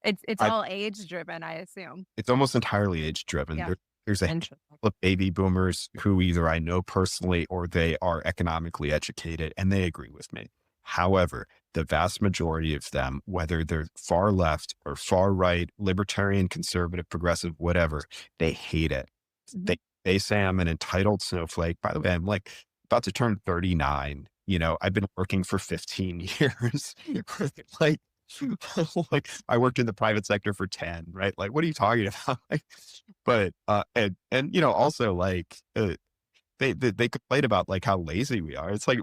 Speaker 4: It's
Speaker 1: I,
Speaker 4: all age driven, I assume.
Speaker 1: it's almost entirely age driven.
Speaker 3: Yeah.
Speaker 1: There's a
Speaker 3: Interesting.
Speaker 1: handful of baby boomers who either I know personally or they are economically educated and they agree with me. However, the vast majority of them, whether they're far left or far right, libertarian, conservative, progressive, whatever, they hate it.
Speaker 3: Mhm.
Speaker 1: They say I'm an entitled snowflake. By the way, I'm like about to turn 39. I've been working for 15 years. like, like I worked in the private sector for 10, right? Like, what are you talking about? But, also like, they complain about like how lazy we are. It's like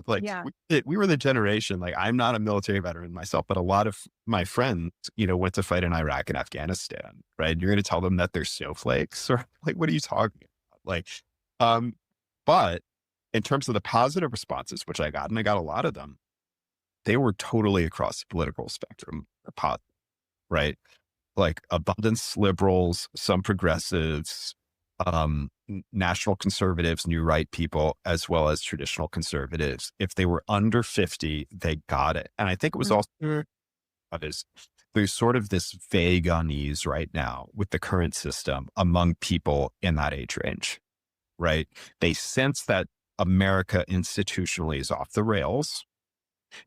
Speaker 1: like
Speaker 3: Yeah.
Speaker 1: we were the generation, like I'm not a military veteran myself, but a lot of my friends, went to fight in Iraq and Afghanistan, right? You're going to tell them that they're snowflakes or like, what are you talking about? Like, um, but in terms of the positive responses, which I got, and I got a lot of them, they were totally across the political spectrum, right? Like abundance liberals, some progressives, national conservatives, new right people, as well as traditional conservatives. If they were under 50, they got it. And I think it was
Speaker 3: Mm.
Speaker 1: also is there's sort of this vague unease right now with the current system among people in that age range, right? They sense that America institutionally is off the rails.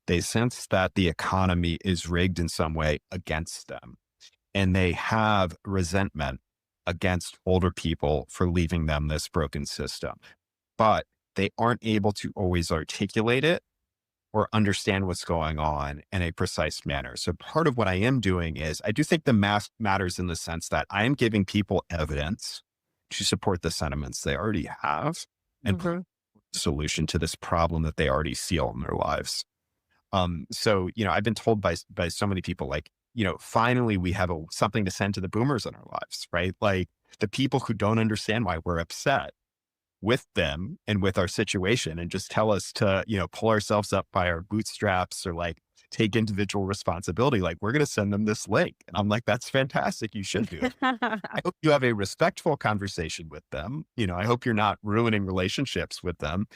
Speaker 1: They sense that the economy is rigged in some way against them and they have resentment against older people for leaving them this broken system, but they aren't able to always articulate it or understand what's going on in a precise manner. So part of what I am doing is I do think the math matters in the sense that I am giving people evidence to support the sentiments they already have and put
Speaker 3: Mhm.
Speaker 1: a solution to this problem that they already feel in their lives. So, I've been told by so many people, like, finally we have something to send to the boomers in our lives, right? Like the people who don't understand why we're upset with them and with our situation and just tell us to, pull ourselves up by our bootstraps or like take individual responsibility. Like we're going to send them this link. And I'm like, that's fantastic. You should do it. I hope you have a respectful conversation with them. I hope you're not ruining relationships with them.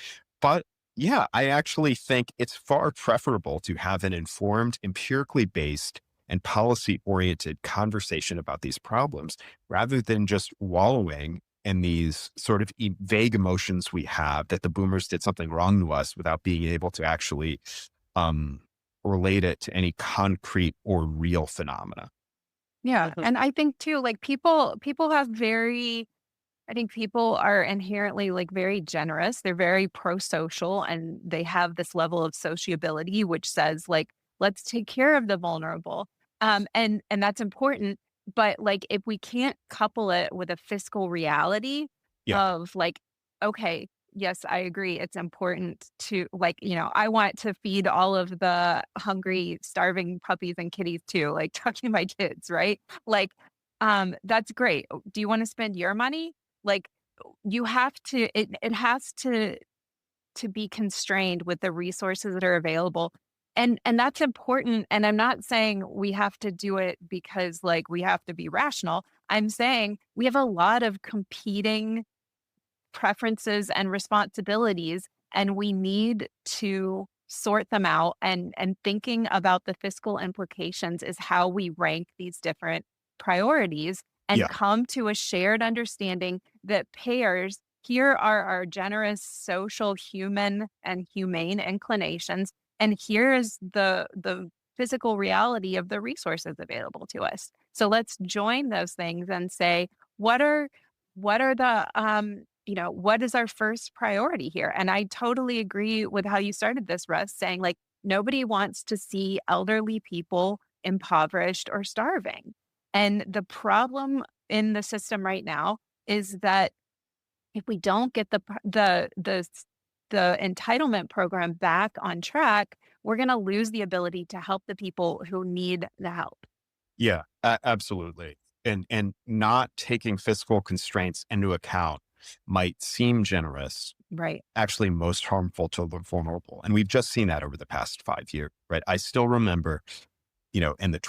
Speaker 1: But yeah, I actually think it's far preferable to have an informed, empirically based, and policy oriented conversation about these problems rather than just wallowing in these sort of vague emotions we have that the boomers did something wrong to us without being able to actually um, relate it to any concrete or real phenomena.
Speaker 4: Yeah.
Speaker 3: Mhm.
Speaker 4: And I think too, like people have very I think people are inherently like very generous. They're very pro-social and they have this level of sociability, which says like, let's take care of the vulnerable. And that's important. But like if we can't couple it with a fiscal reality
Speaker 1: Yeah.
Speaker 4: of like, okay, yes, I agree. It's important to like, I want to feed all of the hungry, starving puppies and kitties too, like talking to my kids, right? Like, that's great. Do you want to spend your money? Like, you have to it has to be constrained with the resources that are available, and that's important, and I'm not saying we have to do it because, like, we have to be rational. I'm saying we have a lot of competing preferences and responsibilities, and we need to sort them out, and thinking about the fiscal implications is how we rank these different priorities and
Speaker 1: Yeah.
Speaker 4: come to a shared understanding that pairs here are our generous social human and humane inclinations, and here is the physical reality of the resources available to us. So let's join those things and say what are the what is our first priority here? And I totally agree with how you started this, Russ, saying like nobody wants to see elderly people impoverished or starving. And the problem in the system right now is that if we don't get the entitlement program back on track, we're going to lose the ability to help the people who need the help.
Speaker 1: Yeah, absolutely. And not taking fiscal constraints into account might seem generous,
Speaker 4: Right.
Speaker 1: actually most harmful to the vulnerable. And we've just seen that over the past 5 years, right? I still remember, in the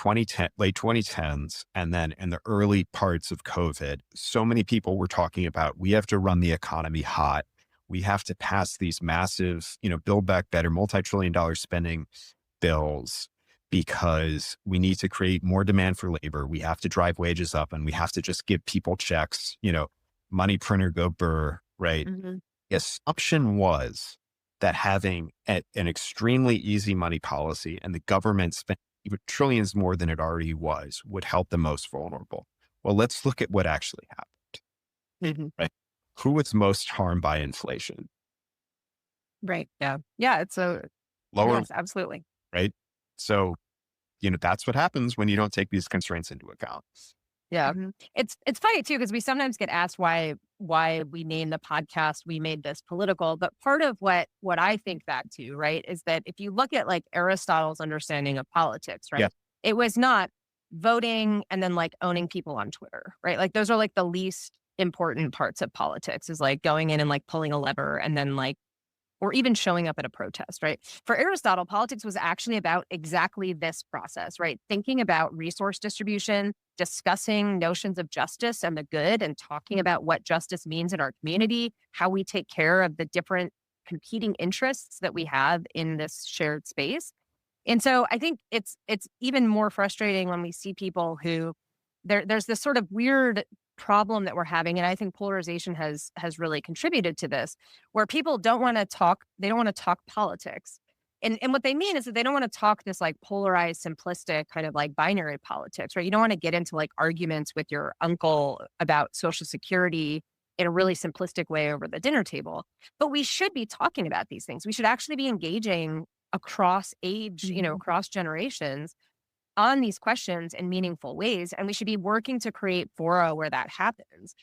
Speaker 1: late 2010s, and then in the early parts of COVID, so many people were talking about, we have to run the economy hot. We have to pass these massive, build back better, multi-trillion-dollar spending bills because we need to create more demand for labor. We have to drive wages up and we have to just give people checks, money printer go burr, right?
Speaker 4: Hmm.
Speaker 1: The assumption was that having an extremely easy money policy and the government spent even trillions more than it already was would help the most vulnerable. Well, let's look at what actually happened,
Speaker 4: Hmm.
Speaker 1: right? Who was most harmed by inflation?
Speaker 4: Right. Yeah. Yeah. It's a,
Speaker 1: Lower,
Speaker 4: yes, absolutely.
Speaker 1: right? So, that's what happens when you don't take these constraints into account.
Speaker 3: Yeah.
Speaker 4: Mhm.
Speaker 3: It's funny too, because we sometimes get asked why we name the podcast We Made This Political. But part of what I think back to, right, is that if you look at like Aristotle's understanding of politics,
Speaker 1: Yeah.
Speaker 3: right, it was not voting and then like owning people on Twitter, right? Like those are like the least important parts of politics, is like going in and like pulling a lever and then like, or even showing up at a protest, right? For Aristotle, politics was actually about exactly this process, right? Thinking about resource distribution, discussing notions of justice and the good, and talking about what justice means in our community, how we take care of the different competing interests that we have in this shared space. And so I think it's even more frustrating when we see people who there's this sort of weird problem that we're having, and I think polarization has really contributed to this, where people don't want to talk, they don't want to talk politics. And what they mean is that they don't want to talk this like polarized, simplistic kind of like binary politics, right? You don't want to get into like arguments with your uncle about Social Security in a really simplistic way over the dinner table. But we should be talking about these things. We should actually be engaging across age,
Speaker 4: Mhm.
Speaker 3: across generations on these questions in meaningful ways. And we should be working to create fora where that happens.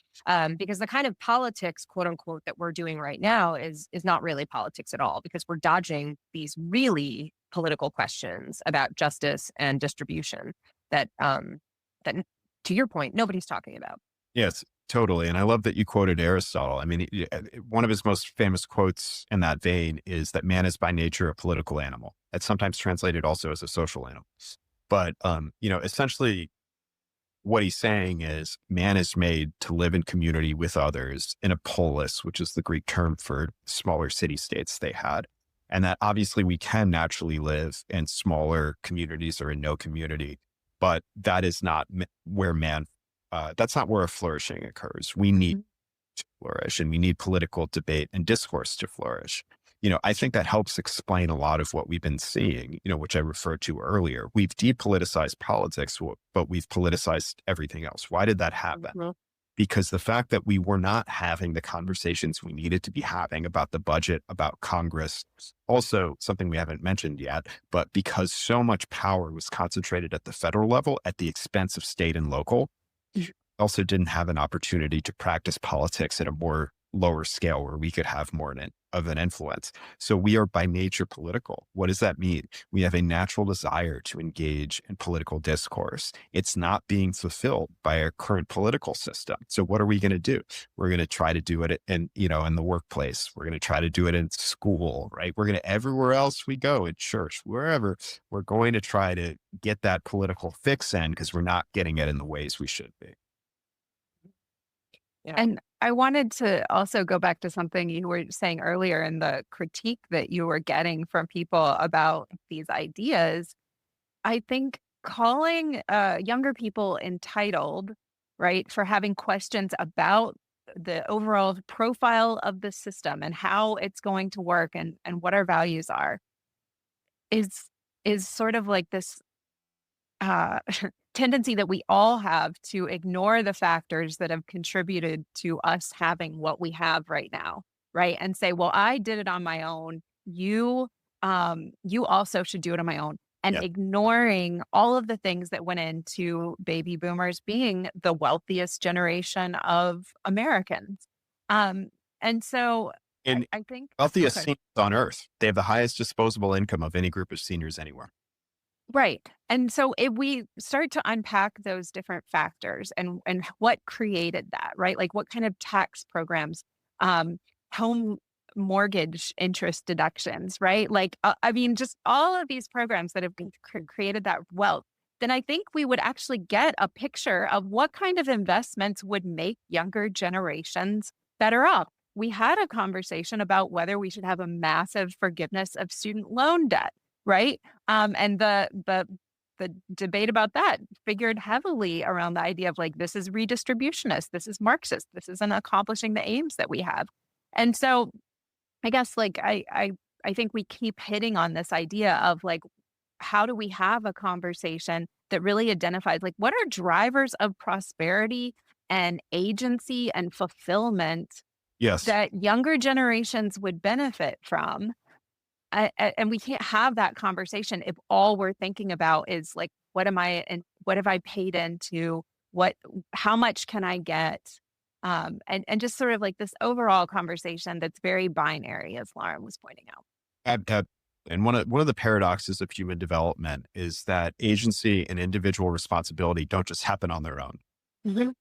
Speaker 3: Because the kind of politics, quote unquote, that we're doing right now is not really politics at all, because we're dodging these really political questions about justice and distribution that to your point, nobody's talking about.
Speaker 1: Yes, totally. And I love that you quoted Aristotle. I mean, one of his most famous quotes in that vein is that man is by nature a political animal. It's sometimes translated also as a social animal. But, essentially what he's saying is man is made to live in community with others in a polis, which is the Greek term for smaller city states they had. And that obviously we can naturally live in smaller communities or in no community, but that is not where that's not where a flourishing occurs. We need
Speaker 4: Mhm.
Speaker 1: to flourish and we need political debate and discourse to flourish. I think that helps explain a lot of what we've been seeing, which I referred to earlier. We've depoliticized politics, but we've politicized everything else. Why did that happen?
Speaker 3: Mhm.
Speaker 1: Because the fact that we were not having the conversations we needed to be having about the budget, about Congress, also something we haven't mentioned yet, but because so much power was concentrated at the federal level at the expense of state and local, also didn't have an opportunity to practice politics at a more lower scale where we could have more of an influence. So we are by nature political. What does that mean? We have a natural desire to engage in political discourse. It's not being fulfilled by our current political system. So what are we going to do? We're going to try to do it in the workplace. We're going to try to do it in school, right? We're going to everywhere else we go, in church, wherever, we're going to try to get that political fix in because we're not getting it in the ways we should be.
Speaker 3: Yeah.
Speaker 4: And I wanted to also go back to something you were saying earlier in the critique that you were getting from people about these ideas. I think calling younger people entitled, right, for having questions about the overall profile of the system and how it's going to work and what our values are is is sort of like this uh, tendency that we all have to ignore the factors that have contributed to us having what we have right now, right? And say, well, I did it on my own. You also should do it on my own. and
Speaker 1: Yep.
Speaker 4: ignoring all of the things that went into baby boomers being the wealthiest generation of Americans. Um, and so
Speaker 1: And
Speaker 4: I think, oh,
Speaker 1: wealthiest
Speaker 4: sorry.
Speaker 1: seniors on earth. They have the highest disposable income of any group of seniors anywhere.
Speaker 4: Right. And so if we start to unpack those different factors and what created that, right? Like what kind of tax programs, um, home mortgage interest deductions, right? Like, I mean, just all of these programs that have been created that wealth, then I think we would actually get a picture of what kind of investments would make younger generations better off. We had a conversation about whether we should have a massive forgiveness of student loan debt, right? And the debate about that figured heavily around the idea of like, this is redistributionist, this is Marxist, this isn't accomplishing the aims that we have. And so I guess like I think we keep hitting on this idea of like, how do we have a conversation that really identifies like what are drivers of prosperity and agency and fulfillment
Speaker 1: Yes.
Speaker 4: that younger generations would benefit from? And we can't have that conversation if all we're thinking about is like, what am I and what have I paid into? What, how much can I get? And just sort of like this overall conversation that's very binary, as Lauren was pointing out.
Speaker 1: And one of the paradoxes of human development is that agency and individual responsibility don't just happen on their own,
Speaker 4: Mhm.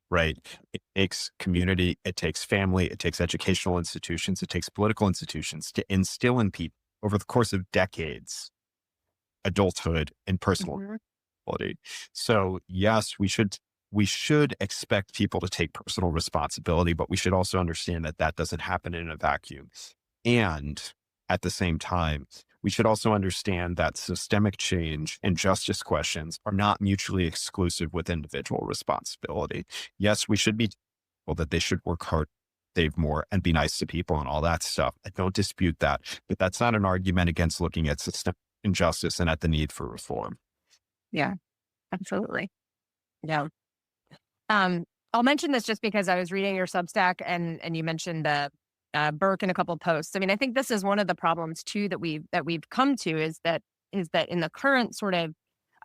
Speaker 1: right? It takes community, it takes family, it takes educational institutions, it takes political institutions to instill in people over the course of decades, adulthood and personal
Speaker 4: Mhm.
Speaker 1: responsibility. So yes, we should expect people to take personal responsibility, but we should also understand that that doesn't happen in a vacuum. And at the same time, we should also understand that systemic change and justice questions are not mutually exclusive with individual responsibility. Yes, we should be told that they should work hard, save more, and be nice to people and all that stuff. I don't dispute that, but that's not an argument against looking at systemic injustice and at the need for reform.
Speaker 4: Yeah, absolutely.
Speaker 3: Yeah. Um, I'll mention this just because I was reading your Substack and you mentioned Burke in a couple of posts. I mean, I think this is one of the problems too that we've come to is that in the current sort of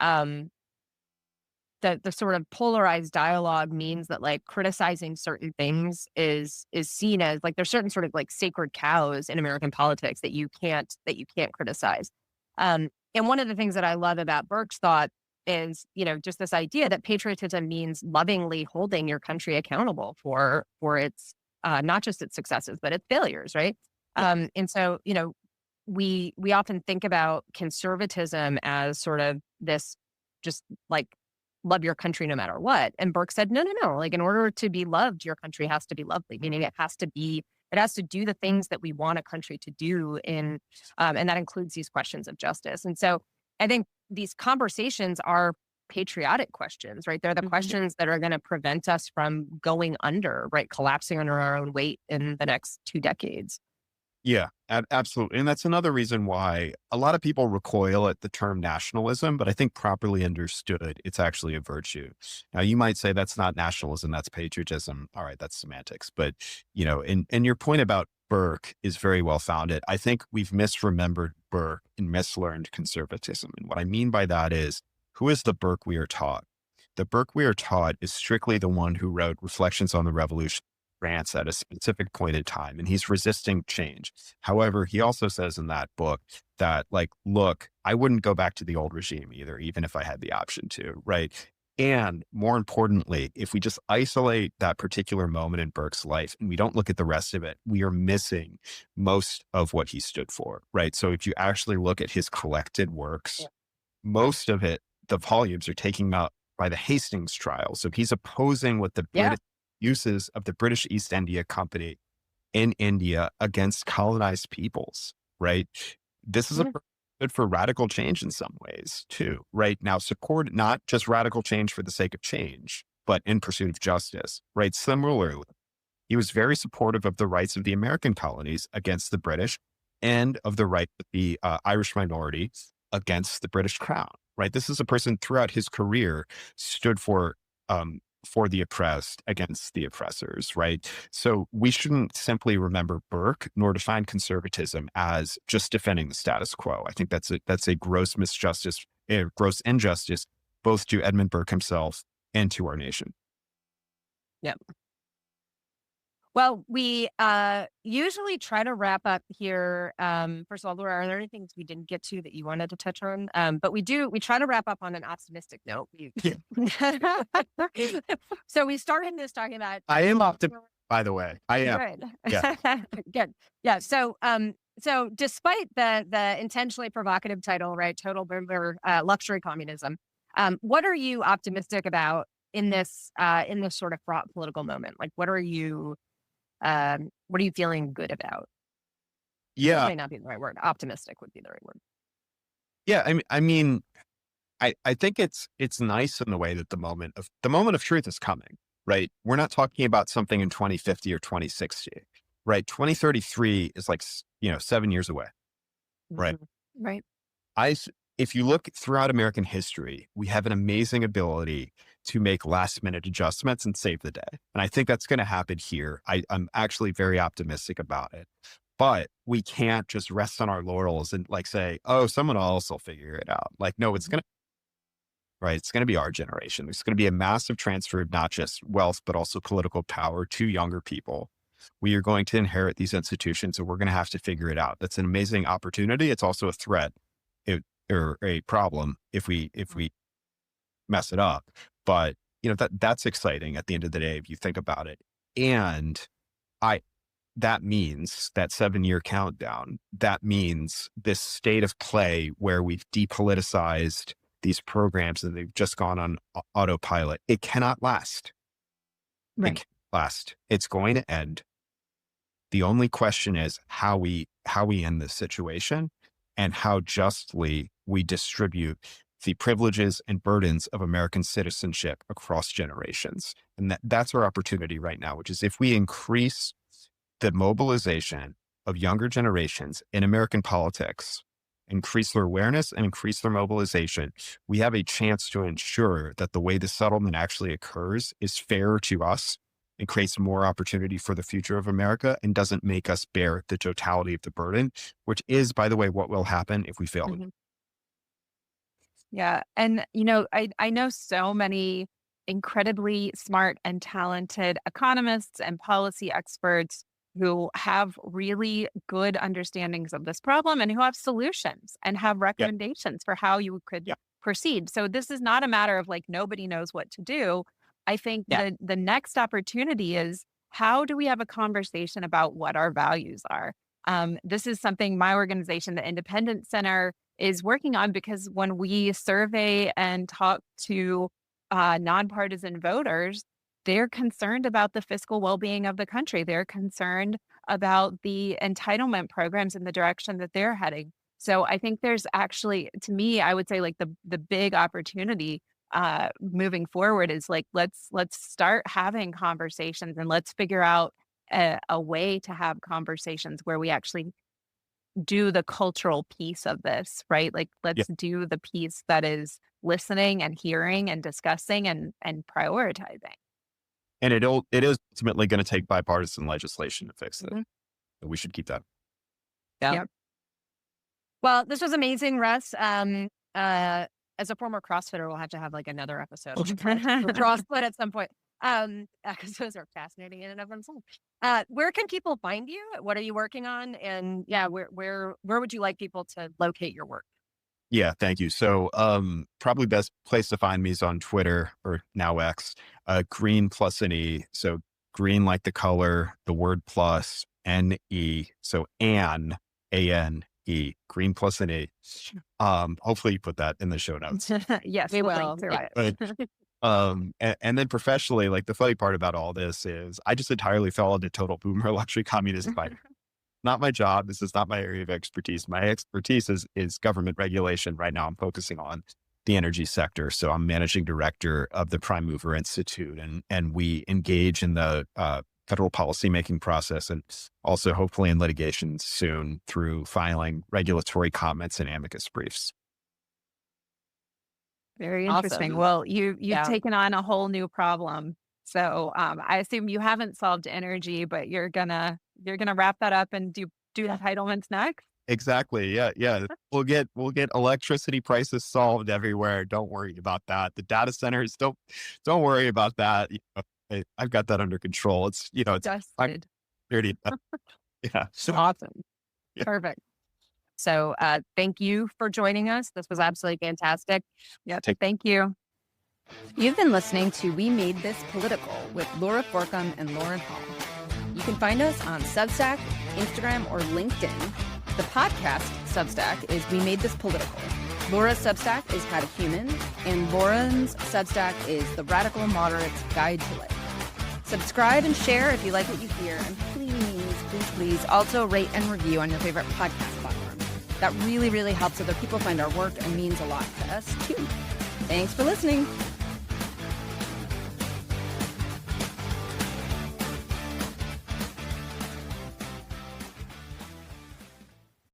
Speaker 3: um, the sort of polarized dialogue means that like criticizing certain things is seen as like there's certain sort of like sacred cows in American politics that you can't criticize. And one of the things that I love about Burke's thought is, just this idea that patriotism means lovingly holding your country accountable for its not just its successes, but its failures, right? And so, we often think about conservatism as sort of this just like love your country no matter what. And Burke said, no, no, no. Like in order to be loved, your country has to be lovely, meaning it has to do the things that we want a country to do and that includes these questions of justice. And so I think these conversations are patriotic questions, right? They're the
Speaker 4: Mhm.
Speaker 3: questions that are going to prevent us from going under, right? Collapsing under our own weight in the next 2 decades.
Speaker 1: Yeah, absolutely. And that's another reason why a lot of people recoil at the term nationalism, but I think properly understood, it's actually a virtue. Now, you might say that's not nationalism, that's patriotism. All right, that's semantics. But, and your point about Burke is very well founded. I think we've misremembered Burke and mislearned conservatism. And what I mean by that is, who is the Burke we are taught? The Burke we are taught is strictly the one who wrote Reflections on the Revolution France at a specific point in time, and he's resisting change. However, he also says in that book that, like, look, I wouldn't go back to the old regime either, even if I had the option to, right? And more importantly, if we just isolate that particular moment in Burke's life and we don't look at the rest of it, we are missing most of what he stood for, right? So if you actually look at his collected works, most of it, the volumes are taken out by the Hastings trial. So he's opposing what the
Speaker 3: Yeah.
Speaker 1: British uses of the British East India Company in India against colonized peoples, right? This is a
Speaker 3: Yeah.
Speaker 1: good for radical change in some ways too, right? Now, support not just radical change for the sake of change, but in pursuit of justice, right? Similarly, he was very supportive of the rights of the American colonies against the British and of the right of the Irish minority against the British crown, right? This is a person throughout his career stood for for the oppressed against the oppressors, right? So we shouldn't simply remember Burke nor define conservatism as just defending the status quo. I think that's a gross misjustice, a gross injustice, both to Edmund Burke himself and to our nation.
Speaker 3: Yep. Well, we usually try to wrap up here. First of all, Laura, are there any things we didn't get to that you wanted to touch on? But we try to wrap up on an optimistic note. So we started this talking about.
Speaker 1: I am optimistic, by the way. I am.
Speaker 3: Good.
Speaker 1: Yeah.
Speaker 3: Good. Yeah. So despite the intentionally provocative title, right, Total Boomer Luxury Communism, what are you optimistic about in this sort of fraught political moment? Like, what are you feeling good about?
Speaker 1: Yeah.
Speaker 3: That may not be the right word. Optimistic would be the right word.
Speaker 1: Yeah. I mean, I think it's nice in the way that the moment of truth is coming, right? We're not talking about something in 2050 or 2060, right? 2033 is like, 7 years away, right?
Speaker 3: Mm-hmm. Right.
Speaker 1: If you look throughout American history, we have an amazing ability to make last minute adjustments and save the day. And I think that's going to happen here. I'm actually very optimistic about it, but we can't just rest on our laurels and like say, oh, someone else will figure it out. Like, no, it's going to, right. It's going to be our generation. There's going to be a massive transfer of not just wealth, but also political power to younger people. We are going to inherit these institutions and we're going to have to figure it out. That's an amazing opportunity. It's also a threat or a problem if we mess it up. But that's exciting at the end of the day if you think about it. And that means that 7-year countdown. That means this state of play where we've depoliticized these programs and they've just gone on autopilot. It cannot last.
Speaker 3: Right.
Speaker 1: It can't last. It's going to end. The only question is how we end this situation and how justly we distribute the privileges and burdens of American citizenship across generations. And that's our opportunity right now, which is if we increase the mobilization of younger generations in American politics, increase their awareness and increase their mobilization, we have a chance to ensure that the way the settlement actually occurs is fair to us and creates more opportunity for the future of America and doesn't make us bear the totality of the burden, which is, by the way, what will happen if we fail.
Speaker 3: Mm-hmm.
Speaker 4: Yeah. And, I know so many incredibly smart and talented economists and policy experts who have really good understandings of this problem and who have solutions and have recommendations for how you could proceed. So this is not a matter of like, nobody knows what to do. I think the next opportunity is how do we have a conversation about what our values are? This is something my organization, the Independent Center, is working on because when we survey and talk to nonpartisan voters, they're concerned about the fiscal well-being of the country. They're concerned about the entitlement programs and the direction that they're heading. So I think there's actually, to me, I would say like the big opportunity moving forward is like, let's start having conversations and let's figure out a way to have conversations where we actually do the cultural piece of this, right? Like, let's do the piece that is listening and hearing and discussing and prioritizing.
Speaker 1: And it is ultimately going to take bipartisan legislation to fix it.
Speaker 3: Mm-hmm.
Speaker 1: We should keep that.
Speaker 3: Yeah. Yep. Well, this was amazing, Russ. As a former CrossFitter, we'll have to have like another episode for CrossFit at some point. Because those are fascinating in and of themselves. Where can people find you? What are you working on? And where would you like people to locate your work?
Speaker 1: Yeah, thank you. So probably best place to find me is on Twitter or now X, Greene plus an E. So green like the color, the word plus, N-E. So A-N-E, Greene plus an E. Hopefully you put that in the show notes.
Speaker 3: Yes, we will.
Speaker 1: And then professionally, like the funny part about all this is I just entirely fell into total boomer luxury communism. Not my job. This is not my area of expertise. My expertise is government regulation. Right now I'm focusing on the energy sector. So I'm managing director of the Prime Mover Institute and we engage in the federal policymaking process and also hopefully in litigation soon through filing regulatory comments and amicus briefs.
Speaker 4: Very interesting.
Speaker 3: Awesome.
Speaker 4: Well, you've
Speaker 3: Yeah.
Speaker 4: taken on a whole new problem. So I assume you haven't solved energy, but you're gonna wrap that up and do entitlements next.
Speaker 1: Exactly. Yeah. Yeah. We'll get electricity prices solved everywhere. Don't worry about that. The data centers, don't worry about that. I've got that under control. I'm
Speaker 4: Dusted.
Speaker 1: dirty. Yeah. So
Speaker 3: Awesome.
Speaker 1: yeah.
Speaker 3: Perfect. So thank you for joining us. This was absolutely fantastic.
Speaker 4: Yep.
Speaker 1: Take-
Speaker 4: Thank you.
Speaker 5: You've been listening to We Made This Political with Laura Forcum and Lauren Hall. You can find us on Substack, Instagram, or LinkedIn. The podcast Substack is We Made This Political. Laura's Substack is How to Human, and Lauren's Substack is The Radical Moderate's Guide to Life. Subscribe and share if you like what you hear, and please also rate and review on your favorite podcast platform. That really, really helps other people find our work and means a lot to us too. Thanks for listening.